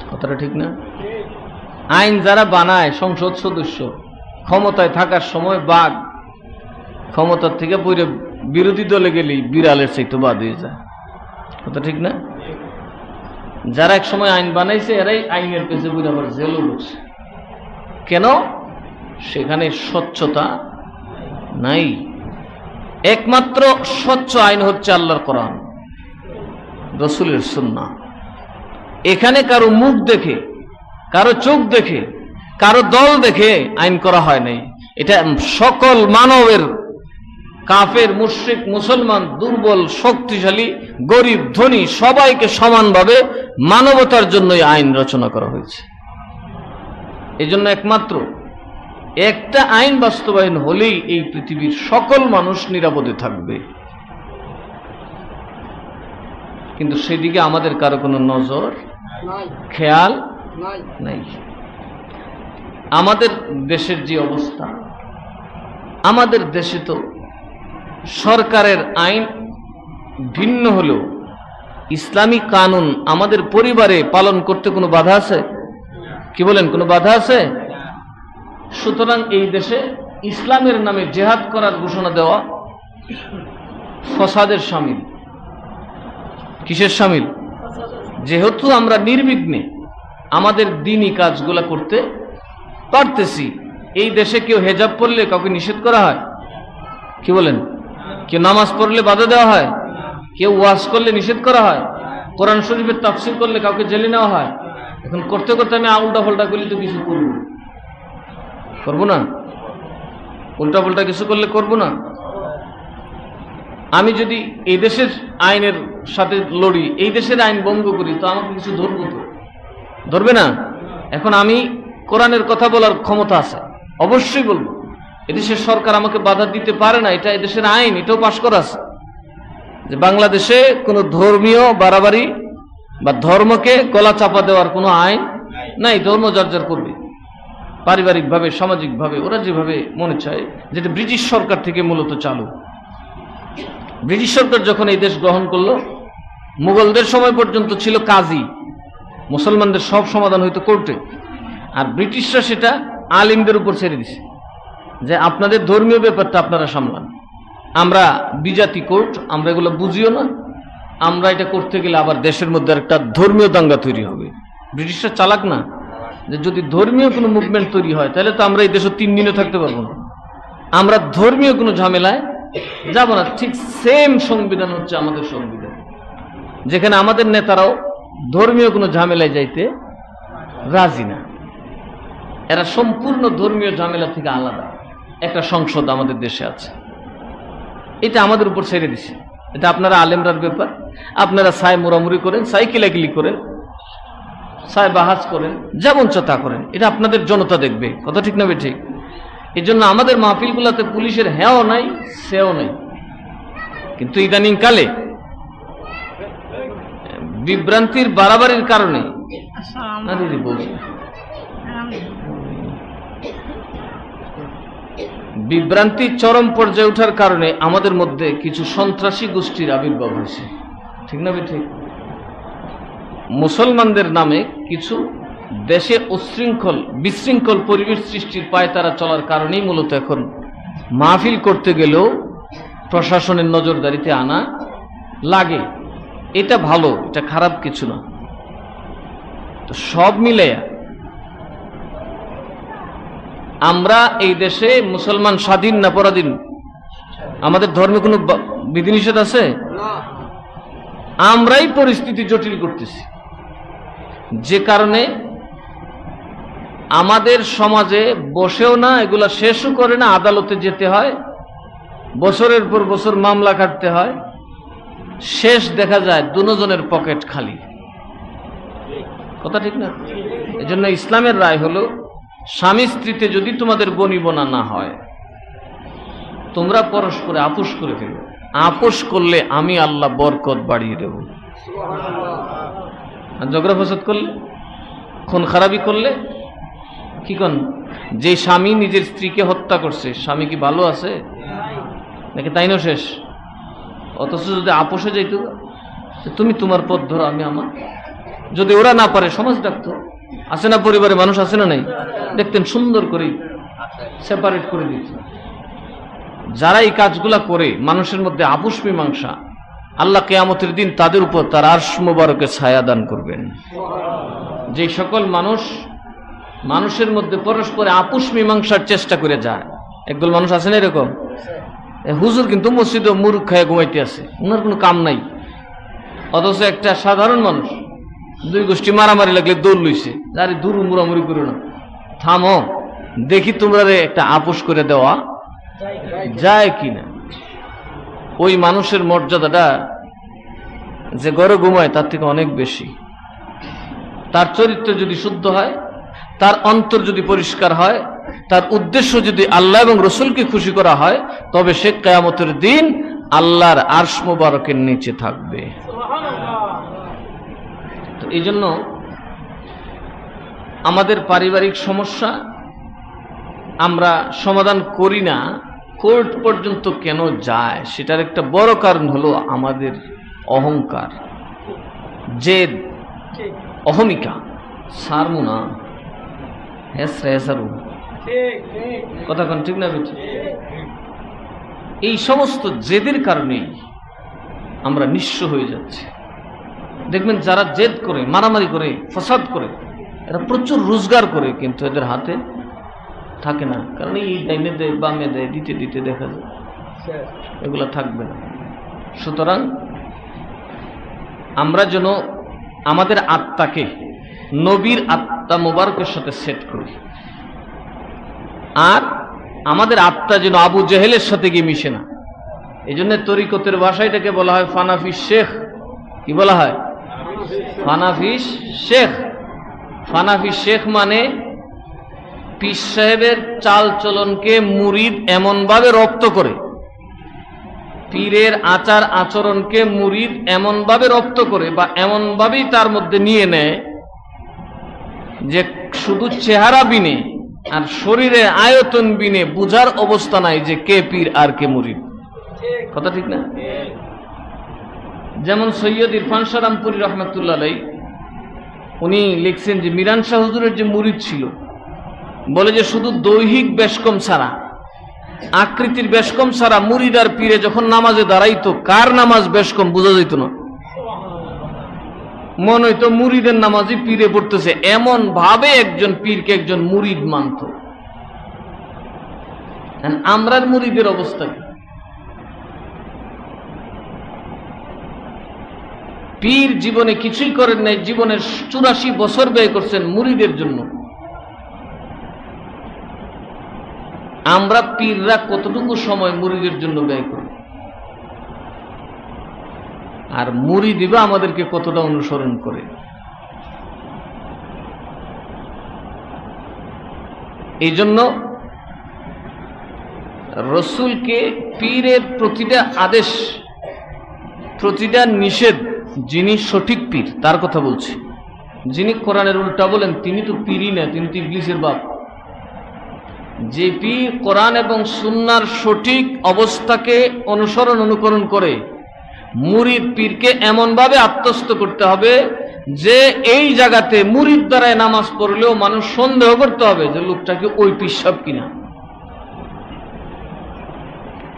কথাটা ঠিক না? আইন যারা বানায়, সংসদ সদস্য, ক্ষমতায় থাকার সময় বাঘ, ক্ষমতার থেকে পড়ে বিরোধী দলে গেলেই বিড়ালের চাইতে বাদ হয়ে যায়। কথা ঠিক না? যারা এক সময় আইন বানাইছে এরাই আইনের পেছে বুঝে আবার জেলও ঢুকছে। কেন? সেখানে স্বচ্ছতা নাই। একমাত্র স্বচ্ছ আইন হচ্ছে আল্লাহর কোরআন, রাসূলের সুন্নাহ। এখানে কারো মুখ দেখে, কারো চোখ দেখে, কারো দল দেখে আইন করা হয় নাই। এটা সকল মানবের, কাফের, মুশরিক, মুসলমান, দুর্বল, শক্তিশালী, গরিব, ধনী, সবাইকে সমানভাবে মানবতার জন্যই আইন রচনা করা হয়েছে। এই জন্য একমাত্র একটা আইন বাস্তবায়ন হলেই এই পৃথিবীর সকল মানুষ নিরাপদে থাকবে। কিন্তু সেদিকে আমাদের কারো কোনো নজর, খেয়াল নাই। আমাদের দেশের যে অবস্থা, আমাদের দেশে তো সরকারের আইন ভিন্ন হলেও ইসলামী কানুন আমাদের পরিবারে পালন করতে কোনো বাধা আছে? কি বলেন, কোনো বাধা আছে? সুতরাং এই দেশে ইসলামের নামে জেহাদ করার ঘোষণা দেওয়া ফসাদের শামিল। কিসের শামিল? যেহেতু আমরা নির্বিঘ্নে আমাদের দ্বীনি কাজগুলা করতে পারতেছি, এই দেশে কেউ হেজাব পরলে কাউকে নিষেধ করা হয়? কি বলেন? কেউ নামাজ পড়লে বাধা দেওয়া হয়? কেউ ওয়াজ করলে নিষেধ করা হয়? কোরআন শরীফের তাফসীর করলে কাউকে জেলে নেওয়া হয়? এখন করতে করতে আমি উল্টা পাল্টা করলে তো কিছু করবো না? উল্টা পাল্টা কিছু করলে করবো না? আমি যদি এই দেশের আইনের সাথে লড়ি, এই দেশের আইন ভঙ্গ করি, তো আমাকে কিছু ধরবো, তো ধরবে না? এখন আমি কোরআনের কথা বলার ক্ষমতা আছে, অবশ্যই বলবো। এদেশের সরকার আমাকে বাধা দিতে পারে না, এটা এদেশের আইন, এটাও পাশ করা আছে যে বাংলাদেশে কোনো ধর্মীয় বাড়াবাড়ি বা ধর্মকে গলা চাপা দেওয়ার কোনো আইন নাই। ধর্ম যার যার করবে, পারিবারিকভাবে, সামাজিকভাবে ওরা যেভাবে মনে চায়, যেটা ব্রিটিশ সরকার থেকে মূলত চালু। ব্রিটিশ সরকার যখন এই দেশ গ্রহণ করলো, মুঘলদের সময় পর্যন্ত ছিল কাজী, মুসলমানদের সব সমাধান হইতো কোর্টে, আর ব্রিটিশরা সেটা আলিমদের উপর ছেড়ে দিছে যে আপনাদের ধর্মীয় ব্যাপারটা আপনারা সামলান, আমরা বিজাতি কোর্ট, আমরা এগুলো বুঝিও না, আমরা এটা করতে গেলে আবার দেশের মধ্যে একটা ধর্মীয় দাঙ্গা তৈরি হবে। ব্রিটিশরা চালাক না, যে যদি ধর্মীয় কোনো মুভমেন্ট তৈরি হয় তাহলে তো আমরা এই দেশে 3 দিনও থাকতে পারবো না, আমরা ধর্মীয় কোনো ঝামেলায় যাব না। ঠিক সেম সংবিধান হচ্ছে আমাদের সংবিধান, যেখানে আমাদের নেতারাও ধর্মীয় কোনো ঝামেলায় যাইতে রাজি না। এরা সম্পূর্ণ ধর্মীয় ঝামেলা থেকে আলাদা একটা সংসদ আমাদের দেশে আছে, এটা আমাদের উপর ছেড়ে দিছে। এটা আপনারা আলেমরার ব্যাপার, আপনারা সাই মোরামুরি করেন, সাই কিলাকিলি করেন, সাই বাহাজ করেন, যেমন তা করেন, এটা আপনাদের জনতা দেখবে। কথা ঠিক না ঠিক? এই জন্য আমাদের মাহফিলগুলোতে পুলিশের হ্যাঁও নাই, সেও নাই। কিন্তু ইদানিং কালে বিভ্রান্তির বাড়াবাড়ির কারণে বিভ্রান্তি চরম পর্যায়ে ওঠার কারণে আমাদের মধ্যে কিছু সন্ত্রাসী গোষ্ঠীর আবির্ভাব হয়েছে। ঠিক না ঠিক? মুসলমানদের নামে কিছু দেশে বিশৃঙ্খল পরিবেশ সৃষ্টির পায়তারা চলার কারণেই মূলত এখন মাহফিল করতে গেলেও প্রশাসনের নজরদারিতে আনা লাগে। এটা ভালো, এটা খারাপ কিছু না। তো সব মিলে আমরা এই দেশে মুসলমান স্বাধীন না পরাধীন? আমাদের ধর্মে কোনো বিধিনিষেধ আছে? আমরাই পরিস্থিতি জটিল করতেছি, যে কারণে আমাদের সমাজে বসেও না, এগুলা শেষও করে না, আদালতে যেতে হয়, বছরের পর বছর মামলা কাটতে হয়, শেষ দেখা যায় দুজনের পকেট খালি। কথা ঠিক না? এজন্য ইসলামের রায় হলো, স্বামী স্ত্রীতে যদি তোমাদের বনিবনা না হয়, তোমরা পরস্পরে আপোষ করে ফেলো। আপোষ করলে আমি আল্লাহ বরকত বাড়িয়ে দেব। আর ঝগড়া ফসাদ করলে, খুন খারাপি করলে কি কোন? যে স্বামী নিজের স্ত্রীকে হত্যা করছে, স্বামী কি ভালো আছে নাকি তাই না শেষ? অথচ যদি আপোষে যাইতো, তুমি তোমার পথ ধরো, আমি আমার। যদি ওরা না পারে, সমাজ ডাকতো। আছে না পরিবারে মানুষ, আছে না নাই? দেখতেন সুন্দর করে সেপারেট করে দিত। যারা এই কাজগুলা করে মানুষের মধ্যে আপোষ মীমাংসা, আল্লাহ কিয়ামতের দিন তাদের উপর তার আরশ মুবারকে ছায়া দান করবেন। যে সকল মানুষের মধ্যে পরস্পরে আপোষ মীমাংসার চেষ্টা করে যায়, একদল মানুষ আছে না এরকম? হুজুর কিন্তু মসজিদে মুরুখ খায় ঘুমাইতে আছে, ওনার কোনো কাম নাই। অথচ একটা সাধারণ মানুষ, দুই গোষ্ঠী মারামারি লাগলে দৌড় লইছে, আরে দূর মুরামুরি করো না, থামো, দেখি তোমরা একটা আপোষ করে দেওয়া যায় কিনা। ওই মানুষের মর্যাদাটা যে ঘরে ঘুমায় তার থেকে অনেক বেশি। তার চরিত্র যদি শুদ্ধ হয়, তার অন্তর যদি পরিষ্কার হয়, তার উদ্দেশ্য যদি আল্লাহ এবং রসুলকে খুশি করা হয়, তবে সে কিয়ামতের দিন আল্লাহর আরশ মুবারকের নিচে থাকবে। তো এই জন্য আমাদের পারিবারিক সমস্যা আমরা সমাধান করি না, কোর্ট পর্যন্ত কেন যায়, সেটার একটা বড় কারণ হলো আমাদের অহংকার, জেদ, অহমিকা। সারমুনা কথা কোন ঠিক না? এই সমস্ত জেদের কারণেই আমরা নিঃস্ব হয়ে যাচ্ছি। দেখবেন যারা জেদ করে, মারামারি করে, ফসাদ করে, এরা প্রচুর রোজগার করে, কিন্তু এদের হাতে থাকে না। কারণ এই ডাইনে দেয়, বামে দেয়, দিতে দিতে দেখা যায় এগুলা থাকবে না। সুতরাং আমরা যেন আমাদের আত্মাকে নবীর আত্মা মুবারকের সাথে সেট করি, আর আমাদের আত্মা যেন আবু জেহেলের সাথে গিয়ে মিশে না। এই জন্য তরিকতের ভাষায় এটাকে বলা হয় ফানাফি শেখ। কি বলা হয়? ফানাফি শেখ। ফানাফি শেখ মানে পীর সাহেবের চাল চলনকে মুরিদ এমনভাবে রপ্ত করে, পীরের আচার আচরণকে মুরিদ এমনভাবে রপ্ত করে বা এমনভাবেই তার মধ্যে নিয়ে নেয় যে শুধু চেহারা বিনে আর শরীরের আয়তন বিনে বুঝার অবস্থা নাই যে কে পীর আর কে মুরিদ। কথা ঠিক না? যেমন সৈয়দ ইরফান শাহ রামপুরি রহমতুল্লাহ আলাইহি উনি লিখছেন যে মিরান শাহ হুজুরের যে মুরিদ ছিল, বলে যে শুধু দৈহিক বেশকম ছাড়া, আকৃতির বেশকম ছাড়া মুরিদ আর পীরে যখন নামাজে দাঁড়াইতো কার নামাজ বেশকম বোঝা যেত না। মনে হইতো মুরিদের নামাজই পীরে পড়তেছে, এমন ভাবে একজন পীরকে একজন মুরিদ মানত। আমরার মুরিদের অবস্থা কি? পীর জীবনে কিছুই করেন নাই, জীবনের 84 বছর ব্যয় করছেন মুরিদের জন্য। আমরা পীররা কতটুকু সময় মুরিদের জন্য ব্যয় করি, আর মুরিদরা আমাদেরকে কতটা অনুসরণ করে। এই জন্য রসুলকে পীরের প্রতিটা আদেশ, প্রতিটা নিষেধ, যিনি সঠিক পীর তার কথা বলছি। যিনি কোরআনের উল্টা বলেন তিনি তো পীরই না, তিনি তো ইবলিসের বাপ। যে পীর কোরআন এবং সুন্নাহর সঠিক অবস্থাকে অনুসরণ অনুকরণ করে, মুরিদ পীরকে এমনভাবে আত্মস্থ করতে হবে যে এই জায়গাতে মুরিদ দ্বারায় নামাজ পড়লেও মানুষ সন্দেহ করতে হবে যে লোকটা কি ওই পীর সাহেব কিনা।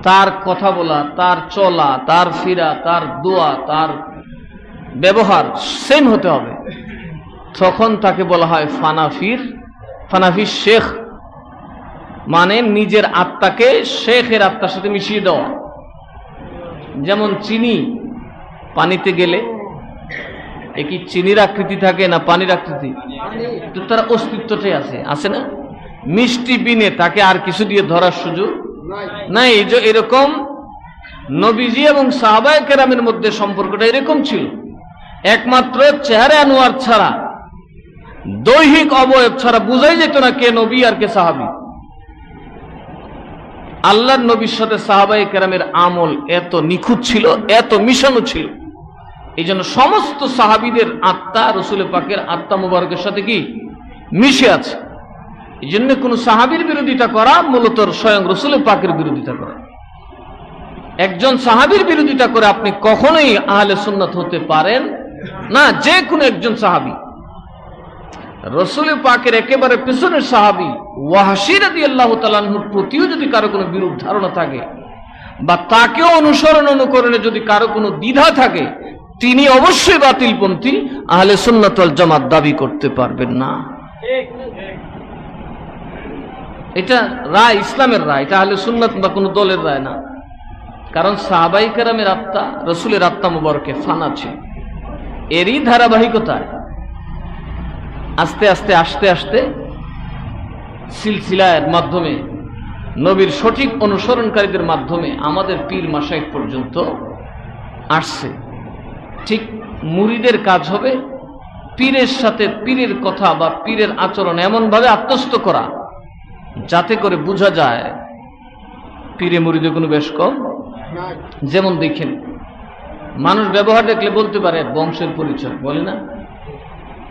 তার কথা বলা, তার চলা, তার ফিরা, তার দোয়া, তার ব্যবহার সেম হতে হবে। তখন তাকে বলা হয় ফানাফি শেখ, মানে নিজের আত্মাকে শেখের আত্মার সাথে মিশিয়ে দেওয়া। যেমন চিনি পানিতে গেলে কি চিনির আকৃতি থাকে না পানির আকৃতি? তো তার অস্তিত্বটাই আছে না? মিষ্টি বিনে তাকে আর কিছু দিয়ে ধরার সুযোগ নাই। এরকম নবীজি এবং সাহাবায়ে কেরামের মধ্যে সম্পর্কটা এরকম ছিল। একমাত্র চেহারা আনোয়ার ছাড়া, দৈহিক অবয়ব ছাড়া বুঝাই যেত না কে নবী আর কে সাহাবী। আল্লাহর নবীর সাথে সাহাবায়ে কেরামের আমল এত নিখুঁত ছিল, এত মিশানো ছিল। এই জন্য সমস্ত সাহাবীদের আত্মা রসুল পাকের আত্মা মুবারকের সাথে কি মিশে আছে। এই জন্য কোন সাহাবীর বিরোধিতা করা মূলত স্বয়ং রসুল পাকের বিরোধিতা করা। একজন সাহাবীর বিরোধিতা করে আপনি কখনোই আহলে সুন্নাত হতে পারেন না। যে কোনো একজন সাহাবী, রসুল পাকের একেবারে পিছনের সাহাবী ওয়াহশী রাদিয়াল্লাহু তাআলা আনহুর প্রতিও যদি কারো কোনো বিরূপ ধারণা থাকে বা তাকেও অনুসরণ অনুকরণে যদি কারো কোনো দ্বিধা থাকে, তিনি অবশ্যই বাতিলপন্থী, আহলে সুন্নাত ওয়াল জামাত দাবি করতে পারবেন না। এটা রায়, ইসলামের রায়, এটা আহলে সুন্নাত বা কোনো দলের রায় না। কারণ সাহাবায়ে কেরামের আত্মা রসুলের আত্মা মুবারকে ফানা ছিল। এরই ধারাবাহিকতায় আস্তে আস্তে সিলসিলার মাধ্যমে, নবীর সঠিক অনুসরণকারীদের মাধ্যমে আমাদের পীর মাশায়েখ পর্যন্ত আসছে। ঠিক মুরিদের কাজ হবে পীরের সাথে পীরের কথা বা পীরের আচরণ এমনভাবে আত্মস্থ করা যাতে করে বোঝা যায় পীরে মুরিদে কোনো বেশ কম। যেমন দেখেন, মানুষ ব্যবহার দেখলে বলতে পারে বংশের পরিচয়, বলে না?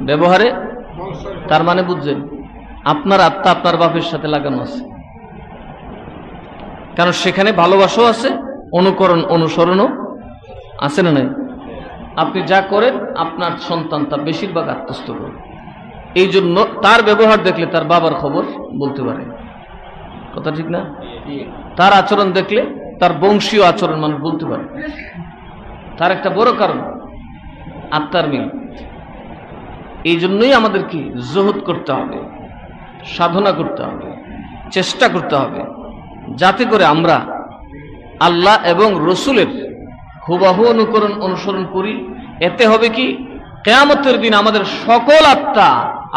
ব্যবহারে তার মানে বুঝছেন আপনার আত্মা আপনার বাপের সাথে লাগানো আছে। কারণ সেখানে ভালোবাসাও আছে, অনুসরণও আছে না নাই? আপনি যা করেন আপনার সন্তান তার বেশিরভাগ আত্মস্থ করে। এই জন্য তার ব্যবহার দেখলে তার বাবার খবর বলতে পারে। কথা ঠিক না? তার আচরণ দেখলে তার বংশীয় আচরণ মানুষ বলতে পারে। তার একটা বড় কারণ আত্মার মিল। এই জন্যই আমাদের কি জহুদ করতে হবে, সাধনা করতে হবে, চেষ্টা করতে হবে যাতে করে আমরা আল্লাহ এবং রসুলের হুবহু অনুসরণ করি। এতে হবে কি, কিয়ামতের দিন আমাদের সকল আত্মা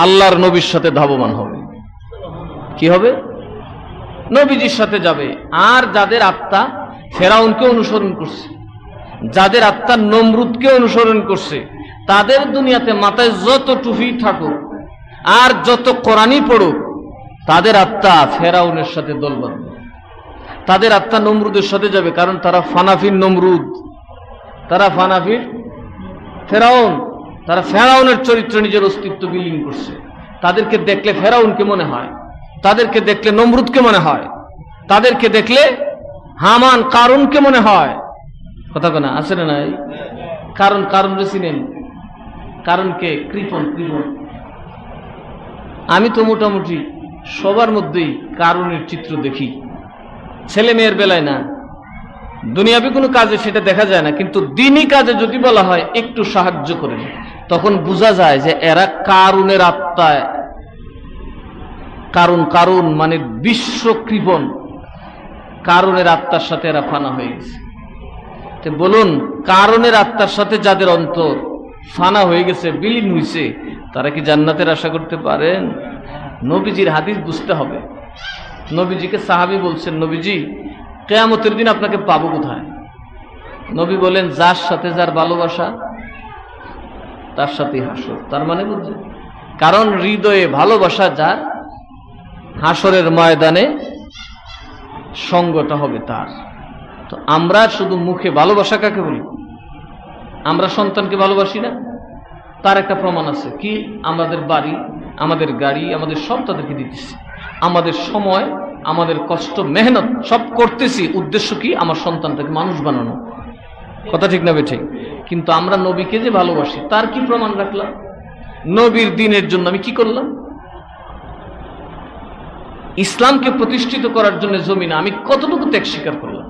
আল্লাহর নবীর সাথে ধাবমান হবে। কি হবে? নবীজির সাথে যাবে। আর যাদের আত্মা ফেরাউনকে অনুসরণ করছে, যাদের আত্মা নমরুদকে অনুসরণ করছে, তাদের দুনিয়াতে মাথায় যত টুপি থাকুক আর যত কোরআনই পড়ুক, তাদের আত্মা ফেরাউনের সাথে দল বাঁধবে, তাদের আত্মা নমরুদের সাথে যাবে। কারণ তারা ফানাফির নমরুদ, তারা ফানাফির ফেরাউন, তারা ফেরাউনের চরিত্র নিজের অস্তিত্ব বিলীন করছে। তাদেরকে দেখলে ফেরাউনকে মনে হয়, তাদেরকে দেখলে নমরুদকে মনে হয়, তাদেরকে দেখলে হামান কারুনকে মনে হয়। কথা কেনা আছে না নাই? কারণ চিনেন? কারণকে কৃপণ। আমি তো মোটামুটি সবার মধ্যেই কারণের চিত্র দেখি, ছেলে মেয়ের বেলায় না, দুনিয়াবি কোনো কাজে সেটা দেখা যায় না, কিন্তু দিনই কাজে যদি বলা হয় একটু সাহায্য করেন, তখন বোঝা যায় যে এরা কারুনের আত্মায়, কারণ মানে বিশ্ব কৃপণ, কারণের আত্মার সাথে এরা ফানা হয়ে গেছে। তো বলুন, কারণের আত্মার সাথে যাদের অন্তর ফানা হয়ে গেছে, বিলীন হয়েছে, তারা কি জান্নাতের আশা করতে পারেন? নবীজির হাদিস বুঝতে হবে। নবীজিকে সাহাবী বলছেন, নবীজি কিয়ামতের দিন আপনাকে পাবো কোথায়? নবী বলেন, যার সাথে যার ভালোবাসা তার সাথেই হাসর। তার মানে বুঝছেন, কারণ হৃদয়ে ভালোবাসা যার, হাসরের ময়দানে সঙ্গটা হবে তার। তো আমরা শুধু মুখে ভালোবাসা কাকে বলি? আমরা সন্তানকে ভালোবাসি না? তার একটা প্রমাণ আছে কি? আমাদের বাড়ি, আমাদের গাড়ি, আমাদের সব তাদেরকে দিতেছি, আমাদের সময়, আমাদের কষ্ট, মেহনত সব করতেছি। উদ্দেশ্য কি? আমার সন্তানটাকে মানুষ বানানো। কথা ঠিক না বেঠিক? কিন্তু আমরা নবীকে যে ভালোবাসি, তার কি প্রমাণ রাখলাম? নবীর দিনের জন্য আমি কি করলাম? ইসলামকে প্রতিষ্ঠিত করার জন্য জমিনে আমি কতটুকু ত্যাগ স্বীকার করলাম?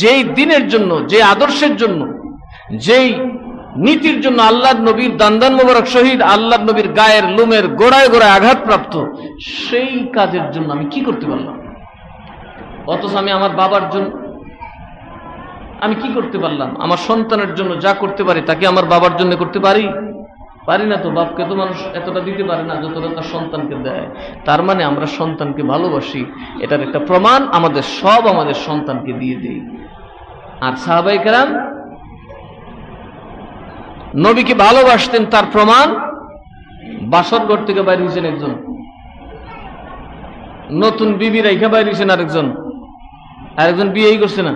যেই দিনের জন্য, যে আদর্শের জন্য, যেই নীতির জন্য আল্লাহর নবীর দান্দান মোবারক শহীদ, আল্লাহর নবীর গায়ের লোমের গোড়ায় গোড়ায় আঘাতপ্রাপ্ত, সেই কাজের জন্য আমি কি করতে পারলাম? অথচ আমি আমার বাবার জন্য আমি কি করতে পারলাম? আমার সন্তানের জন্য যা করতে পারি তাকে আমার বাবার জন্য করতে পারি? পারি না। তো বাপকে তো মানুষ এতটা দিতে পারে না যতটা তার সন্তানকে দেয়। তার মানে আমরা সন্তানকে ভালোবাসি, এটার একটা প্রমাণ আমাদের সব আমাদের সন্তানকে দিয়ে দেই। আর সাহাবায়ে কেরাম নবীকে ভালোবাসতেন, তার প্রমাণ বাসর ঘর থেকে বাইরে হয়েছেন একজন, নতুন বিবি রাইখা বাইরে হয়েছেন আরেকজন বিয়েই করছে না,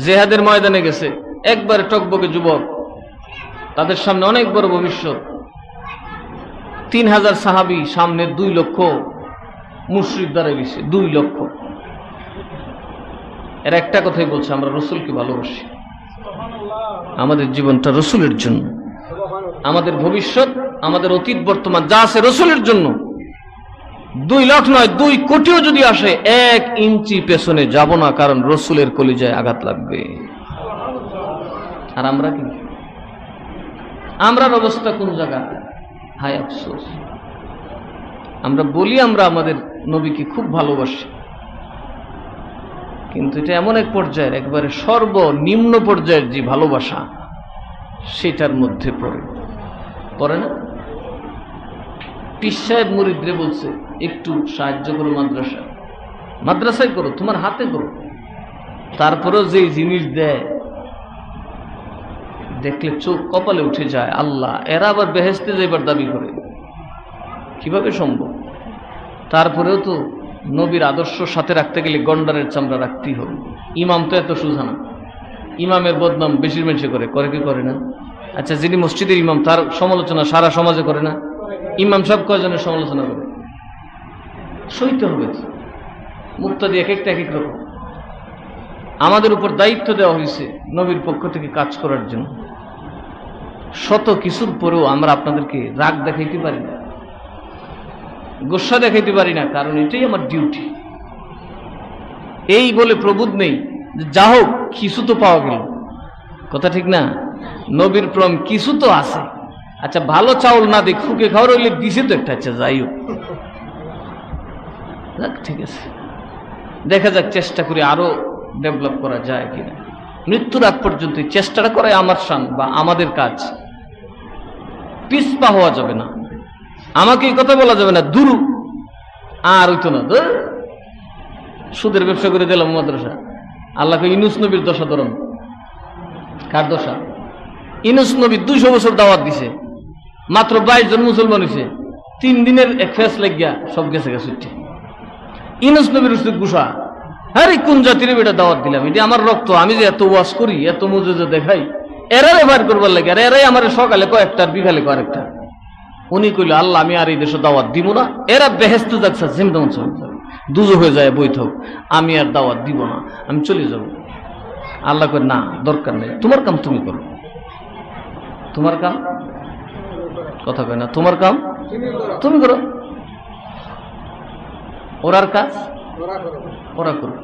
জেহাদের ময়দানে গেছে, একবারে টকবকে যুবক, তাদের সামনে অনেক বড় ভবিষ্যৎ। 3000 সাহাবী, সামনে 2 লক্ষ মুশরিক দাঁড়িয়ে গেছে, 2 লক্ষ। এর একটা কথাই বলছে, আমরা রসুলকে ভালোবাসি, আমাদের জীবনটা রসুলের জন্য, আমাদের ভবিষ্যৎ, আমাদের অতীত বর্তমান যা আছে রসুলের জন্য। 2 লাখ নয়, 2 কোটিও যদি আসে 1 ইঞ্চি পেছনে যাব না, কারণ রসুলের কলিজায় আঘাত লাগবে। আর আমরা কি? আমরার অবস্থা কোন জায়গা? হায় আফসোস। আমরা বলি আমরা আমাদের নবীকে খুব ভালোবাসি, কিন্তু এটা এমন এক পর্যায়ের, একবারে সর্বনিম্ন পর্যায়ের যে ভালোবাসা, সেটার মধ্যে পড়ে না। পীর সাহেব মুরিদরে বলছে, একটু সাহায্য করো, মাদ্রাসায় করো, তোমার হাতে করো। তারপরেও যে জিনিস দেয় দেখলে চোখ কপালে উঠে যায়। আল্লাহ, এরা আবার বেহেশতে যাইবার দাবি করে, কিভাবে সম্ভব? তারপরেও তো নবীর আদর্শ সাথে রাখতে গেলে গন্ডারের চামড়া রাখতেই হবে। ইমাম তো এত সোজা না, ইমামের বদনাম বেশির মানুষে করে কি করে না? আচ্ছা, যিনি মসজিদের ইমাম, তার সমালোচনা সারা সমাজে করে না? ইমাম সব কয়জনের সমালোচনা করে? সইতে হবে। মুক্তাদি এক একটা এক এক রকম। আমাদের উপর দায়িত্ব দেওয়া হয়েছে নবীর পক্ষ থেকে কাজ করার জন্য। শত কিছুর পরেও আমরা আপনাদেরকে রাগ দেখাইতে পারি না, গোসা দেখাইতে পারি না, কারণ এটাই আমার ডিউটি। এই বলে প্রবোধ নেই, যা হোক কিছু তো পাওয়া গেল। কথা ঠিক না? নবীর প্রেম কিছু তো আছে। আচ্ছা, ভালো চাউল না দেখ ফুকে খাওয়ার হইলে দিছে তো একটা। আচ্ছা, যাই হোক, ঠিক আছে, দেখা যাক, চেষ্টা করে আরো ডেভেলপ করা যায় কিনা। মৃত্যুর আগ পর্যন্ত চেষ্টাটা করাই আমার শান বা আমাদের কাজ। পিছপা হওয়া যাবে না, আমাকে এই কথা বলা যাবে না, দূর আর হইতো না, সুদের ব্যবসা করে দিলাম মাদ্রাসা, আল্লাহকে ইউনূস নবীর দশা ধরুন। কার দশা? ইউনূস নবী 200 বছর দাওয়াত দিছে, মাত্র 22 জন মুসলমান হয়েছে। 3 দিনের এক ফেস লাগিয়া সব গেছে গেছে। ইউনূস নবীর উচিত গুসা, আরে কোন জাতির বেটা দাওয়াত দিলাম, এটা আমার রক্ত, আমি যে এত ওয়াজ করি, এত মুজিজা দেখাই, এরারে বার করবার লাগে, আর এরাই আমার সকালে কয়েকটা আর বিকালে কয়েকটা। উনি কইল, আল্লাহ আমি আর এই দেশে দাওয়াত দিব না, এরা বেহেস্ত যাচ্ছে জিমদমন দুজো হয়ে যায় বৈঠক, আমি আর দাওয়াত দিব না, আমি চলে যাব। আল্লাহ কই না, দরকার নেই, তোমার কাম তুমি করো। তোমার কাম, কথা কয় না, তোমার কাম তুমি করো, ওরার কাজ ওরা করো।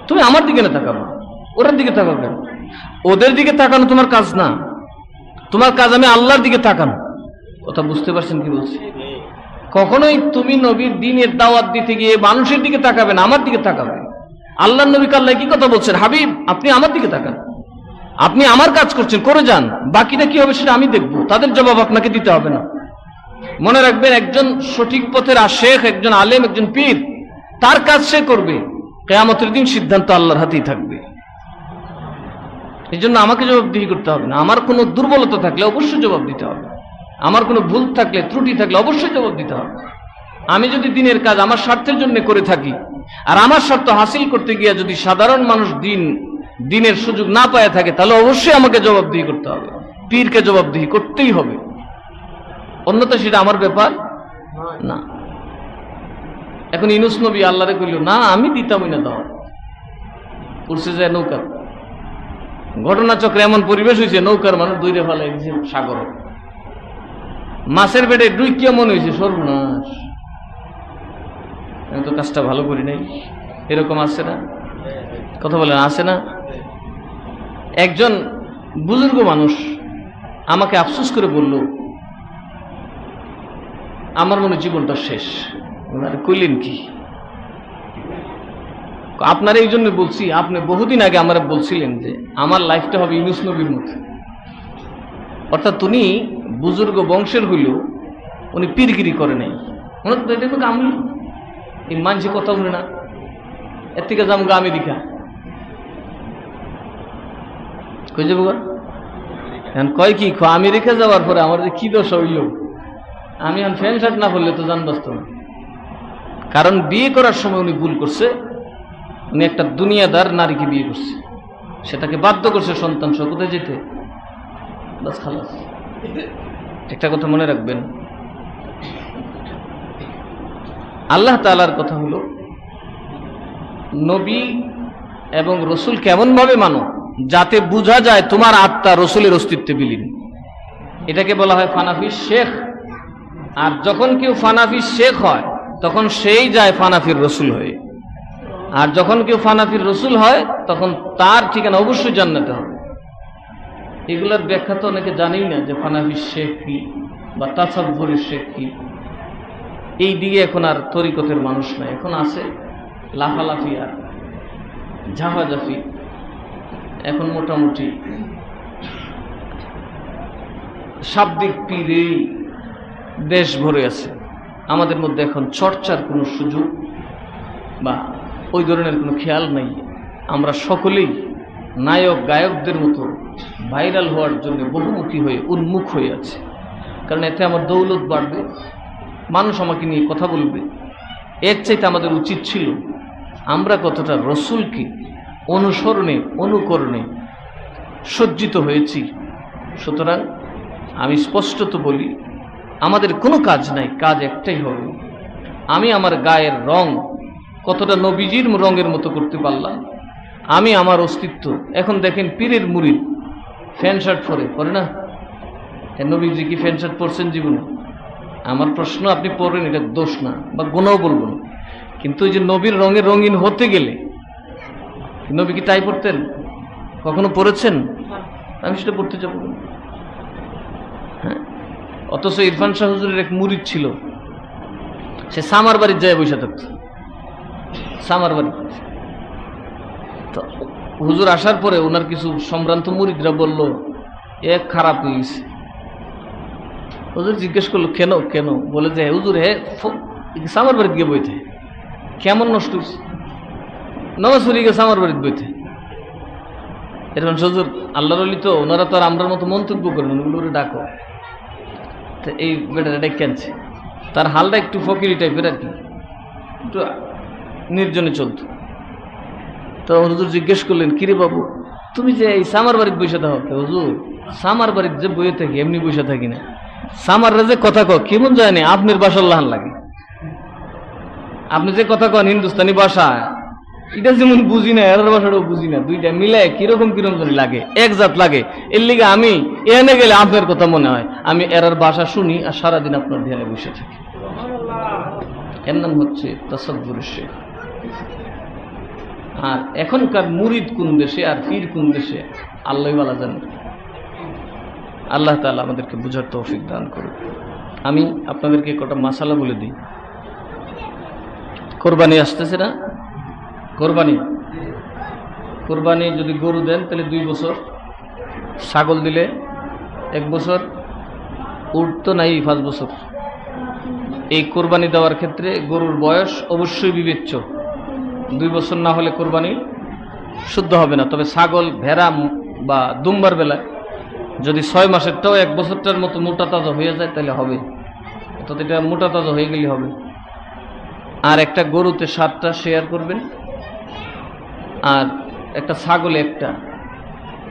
তুমি আমার দিকে না তাকাবো, ওরার দিকে তাকাবো কেন? ওদের দিকে তাকানো তোমার কাজ না, তোমার কাজ আমি আল্লাহর দিকে তাকানো। কথা বুঝতে পারছেন কি বলছি? কখনোই তুমি নবীর দ্বীনের দাওয়াত দিতে গিয়ে মানুষের দিকে তাকাবে না, আমার দিকে তাকাবে। আল্লাহর নবী আল্লাহ কি কথা বলছেন, হাবিব আপনি আমার দিকে তাকান, আপনি আমার কাজ করছেন, করে যান, বাকিটা কি হবে সেটা আমি দেখবো, তাদের জবাব আপনাকে দিতে হবে না। মনে রাখবেন, একজন সঠিক পথের আশেখ, একজন আলেম, একজন পীর, তার কাজ সে করবে, কিয়ামতের দিন সিদ্ধান্ত আল্লাহর হাতেই থাকবে। এই জন্য আমাকে জবাবদিহি করতে হবে না। আমার কোনো দুর্বলতা থাকলে অবশ্যই জবাব দিতে হবে, আমার কোনো ভুল থাকলে, ত্রুটি থাকলে অবশ্যই জবাব দিতে হবে। আমি যদি দিনের কাজ আমার স্বার্থের জন্য করে থাকি, আর আমার স্বার্থ হাসিল করতে গিয়ে যদি সাধারণ মানুষ দিনের সুযোগ না পায় থাকে, তাহলে অবশ্যই আমাকে জবাবদিহি করতে হবে, পীরকে জবাবদিহি করতেই হবে, অন্যথা সেটা আমার ব্যাপার না। এখন ইউনূস নবী আল্লাহরে কইল, না আমি দিতামই না দাওয়াত। উঠছে যায় নৌকা, ঘটনাচক্রে এমন পরিবেশ হয়েছে, নৌকার মানুষ দূরে ফেলে গেছে সাগর, মাছের পেটে ডুইকিয়া মনে হয়েছে সর্বনাশ, আমি তো কাজটা ভালো করি নাই। এরকম আছে না? কথা বলেন, আছে না? একজন বুজুর্গ মানুষ আমাকে আফসোস করে বলল, আমার মনে জীবনটা শেষ। কইলেন কি? আপনার এই জন্য বলছি, আপনি বহুদিন আগে আমার বলছিলেন যে আমার লাইফটা হবে ইউনূস নবীর মতো। অর্থাৎ উনি বুজুর্গ বংশের হইল, উনি পীরগিরি করে নাই। মনে তো এটা তো আমি এই মানসি কথা বলে না, এর থেকে যাম গা আমেরিকা, কই যাবো? এখন কয় কি আমেরিকা যাওয়ার পরে আমার যে কি দোষ হইল, আমি এখন ফ্যান শার্ট না পড়লে তো জান বাঁচত না। কারণ বিয়ে করার সময় উনি ভুল করছে, উনি একটা দুনিয়াদার নারীকে বিয়ে করছে, সেটাকে বাধ্য করছে সন্তান সহ কোথায় যেতে, বাস খালাস। একটা কথা মনে রাখবেন, আল্লাহ তাআলার কথা হলো, নবী এবং রসুল কেমন ভাবে মানো যাতে বোঝা যায় তোমার আত্মা রসুলের অস্তিত্বে বিলীন। এটাকে বলা হয় ফানাফির শেখ। আর যখন কেউ ফানাফির শেখ হয়, তখন সেই যায় ফানাফির রসুল হয়ে। আর যখন কেউ ফানাফির রসুল হয়, তখন তার ঠিকানা অবশ্যই জান্নাতে হবে। এগুলোর ব্যাখ্যা তো অনেকে জানেই না, যে ফানাফির শেখ কি বা তাসাব্বুরের শেখ কি। এই দিকে এখন আর তরিকতের মানুষ নাই, এখন আছে লাফালাফি আর ঝাফাঝাফি। এখন মোটামুটি শাব্দিক পীরেই দেশ ভরে আছে। আমাদের মধ্যে এখন চর্চার কোনো সুযোগ বা ওই ধরনের কোনো খেয়াল নাই। আমরা সকলেই নায়ক গায়কদের মতো ভাইরাল হওয়ার জন্য বহুমুখী হয়ে উন্মুখ হয়ে আছে। কারণ এতে আমার দৌলত বাড়বে, মানুষ আমাকে নিয়ে কথা বলবে। এর চাইতে আমাদের উচিত ছিল আমরা কতটা রসুলকে অনুসরণে অনুকরণে সজ্জিত হয়েছি। সুতরাং আমি স্পষ্টত বলি, আমাদের কোনো কাজ নাই, কাজ একটাই হবে, আমি আমার গায়ের রং কতটা নবীজির রঙের মতো করতে পারলাম, আমি আমার অস্তিত্ব। এখন দেখেন পীরের মুরিদ ফ্যান শার্ট পরে না, নবীজি কি ফ্যান শার্ট পরছেন জীবনে? আমার প্রশ্ন, আপনি পড়েন, এটা দোষ না বা গুনাহ বলবো না, কিন্তু ওই যে নবীর রঙে রঙিন হতে গেলে নবী কি তাই পড়তেন? কখনো পড়েছেন? আমি সেটা পড়তে যাবো না। হ্যাঁ, অথচ ইরফান শাহ হুজুরের এক মুরিদ ছিল, সে সামার বাড়ির যায় বসে থাকত, সামার বাড়ি। তো হুজুর আসার পরে ওনার কিছু সম্ভ্রান্ত মুরিদরা বলল, এ খারাপ হয়ে গেছে। হুজুর জিজ্ঞেস করলো, কেন কেন? বলে যে হুজুর হে সামার বাড়িতে গিয়ে বইতে কেমন নষ্ট হয়েছে। নামাজ পড়ে গেছে আমার বাড়িতে বইতে। এরকম সজুর আল্লাহর ওলি তো, ওনারা তো আর আমরার মতো মন্তব্য করেন, ওগুলো ডাকো। তো এই বেটাটা ডেকে আনছে, তার হালটা একটু ফকিরি টাইপের আর কি, একটু নির্জনে চলত। তো হুজুর জিজ্ঞেস করলেন, কিরে বাবু তুমি যে এই সামার বাড়িতে বসে থাকো? হুজুর সামার বাড়িতে যে বইয়ে থাকি এমনি বসে থাকি না, সামাররা যে কথা কয় কেমন জানি আপনার বাসার লাহান লাগে। আপনি যে কথা কন হিন্দুস্তানি ভাষা, এটা যেমন বুঝি না, এর ভাষাটাও বুঝি না, দুইটা মিলে কিরকম কিরকম জানি লাগে, এক জাত লাগে। এর লিগে আমি এনে গেলে আপনার কথা মনে হয়, আমি এরার ভাষা শুনি আর সারাদিন আপনার ধ্যানে বসে থাকি। এর নাম হচ্ছে তাসাব্বুরের শেখ। আর এখনকার মুরিদ কোন দেশে আর পীর কোন দেশে আল্লাহই ওয়ালা জানেন। আল্লাহ তাআলা আমাদেরকে বুঝার তৌফিক দান করুন। আমি আপনাদেরকে কটা মাসালা বলে দিই। কোরবানি আসতেছে না? কোরবানি যদি গরু দেন তাহলে 2 বছর, ছাগল দিলে 1 বছর, উট তো নাই 5 বছর। এই কোরবানি দেওয়ার ক্ষেত্রে গরুর বয়স অবশ্যই বিবেচ্য। 2 বছর না হলে কোরবানি শুদ্ধ হবে না। তবে ছাগল, ভেড়া বা দুম্বার বেলায় যদি 6 মাসেরটাও 1 বছরটার মতো মোটা তাজা হয়ে যায় তাহলে হবে, অর্থাৎ এটা মোটা তাজা হয়ে গেলে হবে। আর একটা গরুতে 7টা শেয়ার করবেন, আর একটা ছাগলে 1টা।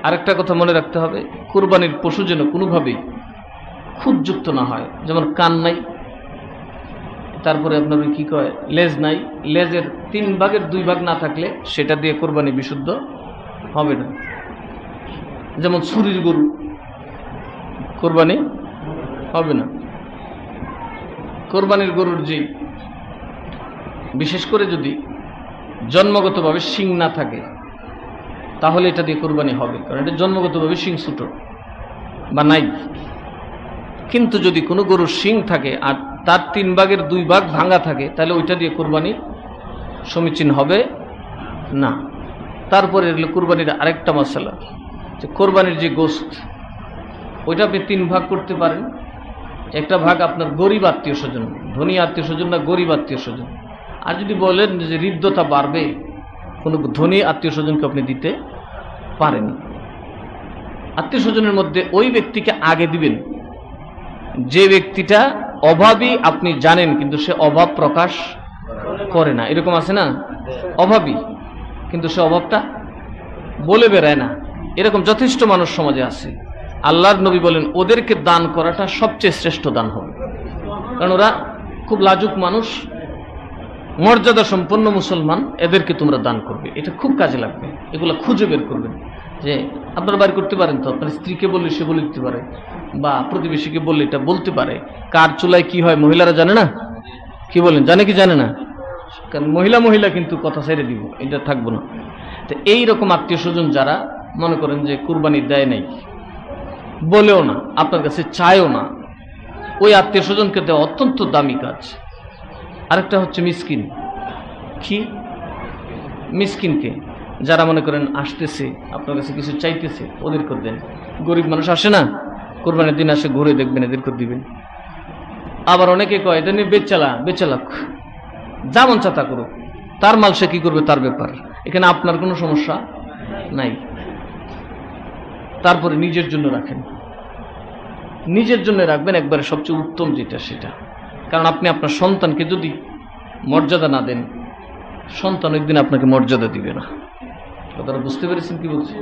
আরেকটা কথা মনে রাখতে হবে, কুরবানির পশু যেন কোনোভাবেই খুঁতযুক্ত না হয়, যেমন কান নাই, তারপরে আপনার কি কয় লেজ নাই, লেজের 3 ভাগের 2 ভাগ না থাকলে সেটা দিয়ে কোরবানি বিশুদ্ধ হবে না। যেমন ছুরির গরু কোরবানি হবে না। কোরবানির গরুর যে বিশেষ করে যদি জন্মগতভাবে শিং না থাকে তাহলে এটা দিয়ে কোরবানি হবে, কারণ এটা জন্মগতভাবে শিং ছোট বা নাই। কিন্তু যদি কোনো গরুর শিং থাকে আর তার 3 ভাগের 2 ভাগ ভাঙা থাকে তাহলে ওইটা দিয়ে কোরবানি সমীচীন হবে না। তারপরে এগুলো কোরবানির আরেকটা মশলা, যে কোরবানির যে গোশত ওইটা আপনি 3 ভাগ করতে পারেন। একটা ভাগ আপনার গরিব আত্মীয় স্বজন, ধনী আত্মীয় স্বজন না, গরিব আত্মীয় স্বজন। আর যদি বলেন যে হৃদ্যতা বাড়বে, কোনো ধনী আত্মীয় স্বজনকে আপনি দিতে পারেন। আত্মীয় স্বজনের মধ্যে ওই ব্যক্তিকে আগে দিবেন যে ব্যক্তিটা অভাবী, আপনি জানেন কিন্তু সে অভাব প্রকাশ করে না। এরকম আছে না, অভাবী কিন্তু সে অভাবটা বলে বেড়ায় না, এরকম যথেষ্ট মানুষ সমাজে আছে। আল্লাহর নবী বলেন ওদেরকে দান করাটা সবচেয়ে শ্রেষ্ঠ দান হবে, কারণ ওরা খুব লাজুক মানুষ, মর্যাদা সম্পন্ন মুসলমান, এদেরকে তোমরা দান করবে, এটা খুব কাজে লাগবে। এগুলো খুঁজে বের করবেন। যে আপনারা বাইর করতে পারেন তো, আপনার স্ত্রীকে বললে সে বলে দিতে পারে, বা প্রতিবেশীকে বললে এটা বলতে পারে। কার চুলায় কি হয় মহিলারা জানে না? কি বলেন, জানে কি জানে না? কারণ মহিলা কিন্তু কথা ছেড়ে দিব, এটা থাকবো না। তো এইরকম আত্মীয় স্বজন যারা মনে করেন যে কুরবানি দেয় নাই, বলেও না, আপনার কাছে চায়ও না, ওই আত্মীয় স্বজনকে দেওয়া অত্যন্ত দামি কাজ। আরেকটা হচ্ছে মিসকিন। কি মিসকিনকে যারা মনে করেন আসতেছে আপনার কাছে কিছু চাইতেছে, ওদেরকে দেন। গরিব মানুষ আসে না, কোরবানির দিন আসে, ঘুরে দেখবেন, এদেরকে দিবেন। আবার অনেকে কয় এটা নিয়ে বেচালাক, যা মন চাতা করুক, তার মাল সে কি করবে তার ব্যাপার, এখানে আপনার কোনো সমস্যা নাই। তারপরে নিজের জন্য রাখেন, নিজের জন্য রাখবেন একবারে সবচেয়ে উত্তম যেটা সেটা। কারণ আপনি আপনার সন্তানকে যদি মর্যাদা না দেন, সন্তান একদিন আপনাকে মর্যাদা দিবে না। কথাটা বুঝতে পেরেছেন কি বলছি?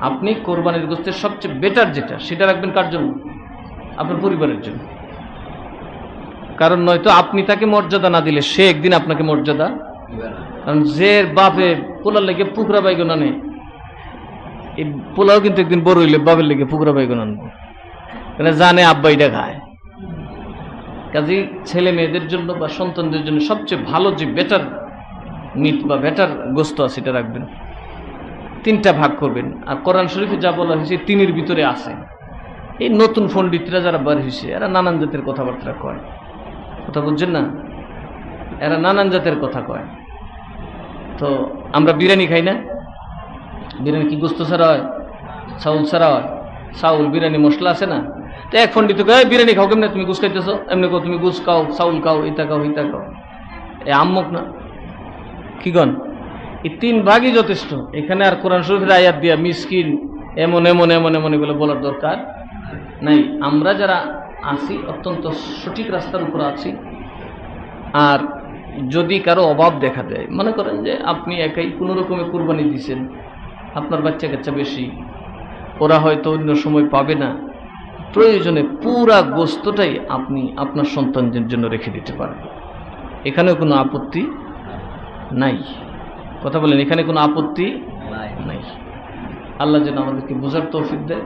আপনি কোরবানির গোশতের সবচেয়ে বেটার যেটা সেটা রাখবেন কার জন্য? আপনার পরিবারের জন্য। কারণ নয়তো আপনি তাকে মর্যাদা না দিলে সে একদিন আপনাকে মর্যাদা, কারণ যে বাপে পোলার লেগে পুকুরা বাইগন আনে, এই পোলাও কিন্তু একদিন বড় হইলে বাপের লেগে পুকুরা বাইগন আনবো, মানে জানে আব্বা এটা খায়। কাজে ছেলে মেয়েদের জন্য বা সন্তানদের জন্য সবচেয়ে ভালো যে বেটার মিট বা বেটার গোশত আছে এটা রাখবেন। 3টা ভাগ করবেন। আর কোরআন শরীফে যা বলা হয়েছে 3-এর ভিতরে আছে। এই নতুন পণ্ডিতরা যারা বার হয়েছে এরা নানান জাতের কথাবার্তা কয়, কথা বুঝছেন না? এরা নানান জাতের কথা কয়। তো আমরা বিরিয়ানি খাই না, বিরিয়ানি কি গোশত ছাড়া হয়? চাউল ছাড়া হয়। চাউল বিরিয়ানি মশলা আছে না? তো এক পণ্ডিত কয় বিরিয়ানি খাও কেমনে, তুমি গুছ খাইতেছো? এমনি কো তুমি গুছ খাও, চাউল খাও, ইতা খাও, ইতা খাও। এ আম্মক না কি গন? এই 3 ভাগই যথেষ্ট। এখানে আর কোরআন শরীফের আয়াত দিয়া মিসকিন এমন এমন এমন এমন এগুলো বলার দরকার নাই। আমরা যারা আছি অত্যন্ত সঠিক রাস্তার উপর আছি। আর যদি কারো অভাব দেখা দেয়, মনে করেন যে আপনি একাই কোনো রকমে কুরবানি দিয়েছেন, আপনার বাচ্চা কাচ্চা বেশি, ওরা হয়তো অন্য সময় পাবে না, প্রয়োজনে পুরা গোস্তটাই আপনি আপনার সন্তানদের জন্য রেখে দিতে পারেন, এখানেও কোনো আপত্তি নাই। কথা বলেন, এখানে কোনো আপত্তি নাই। আল্লাহ যেন আমাদেরকে বোঝার তৌফিক দেয়।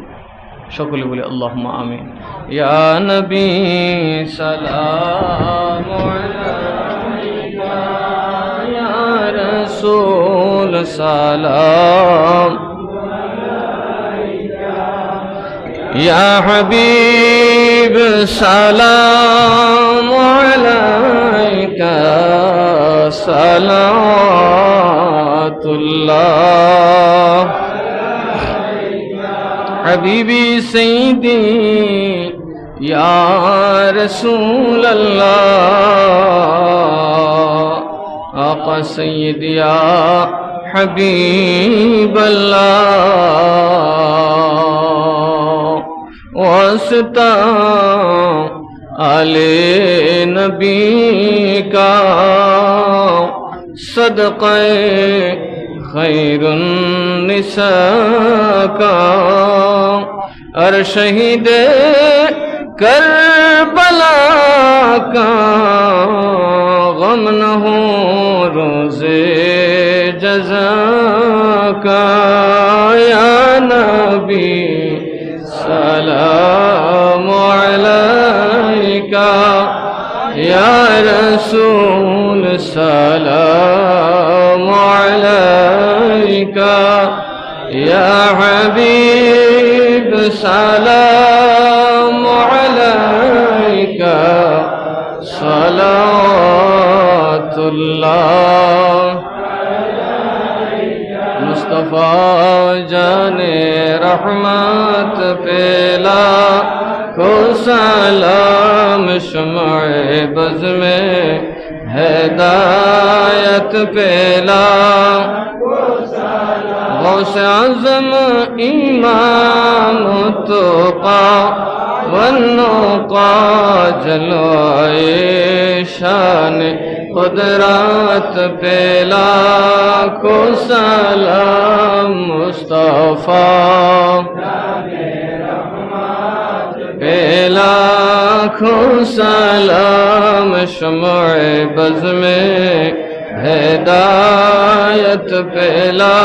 সকলে বলে আল্লাহুম্মা আমিন। ইয়া নবী সালাম আলাইকা, ইয়া রাসূল সালাম আলাইকা, ইয়া হাবিব সালাম আলাইকা, সালাতুল্লাহ हबीबी सईदी या रसूल अल्लाह, आका सैयद या हबीब अल्लाह, वास्ता आले नबी का सदक़े खैरुन निसा का, और शहीद करबला का गम न हो रोज़े जज़ा का। या नबी सलाम अलैका, या रसूल सलाम अलैका, या हबीब सलाम अलैका, सलावतुल्लाह। मुस्तफ़ा जाने रहमत पेला को सलाम, शम्अ बज़ में हिदायत पेला, गौसे आज़म इमाम तुक़ा वन्नुक़ा, जलवाए शान कुदरत पेला को सलाम। मुस्तफ़ा पेला को सलाम, शम्अ बज़ में हिदायत पेला।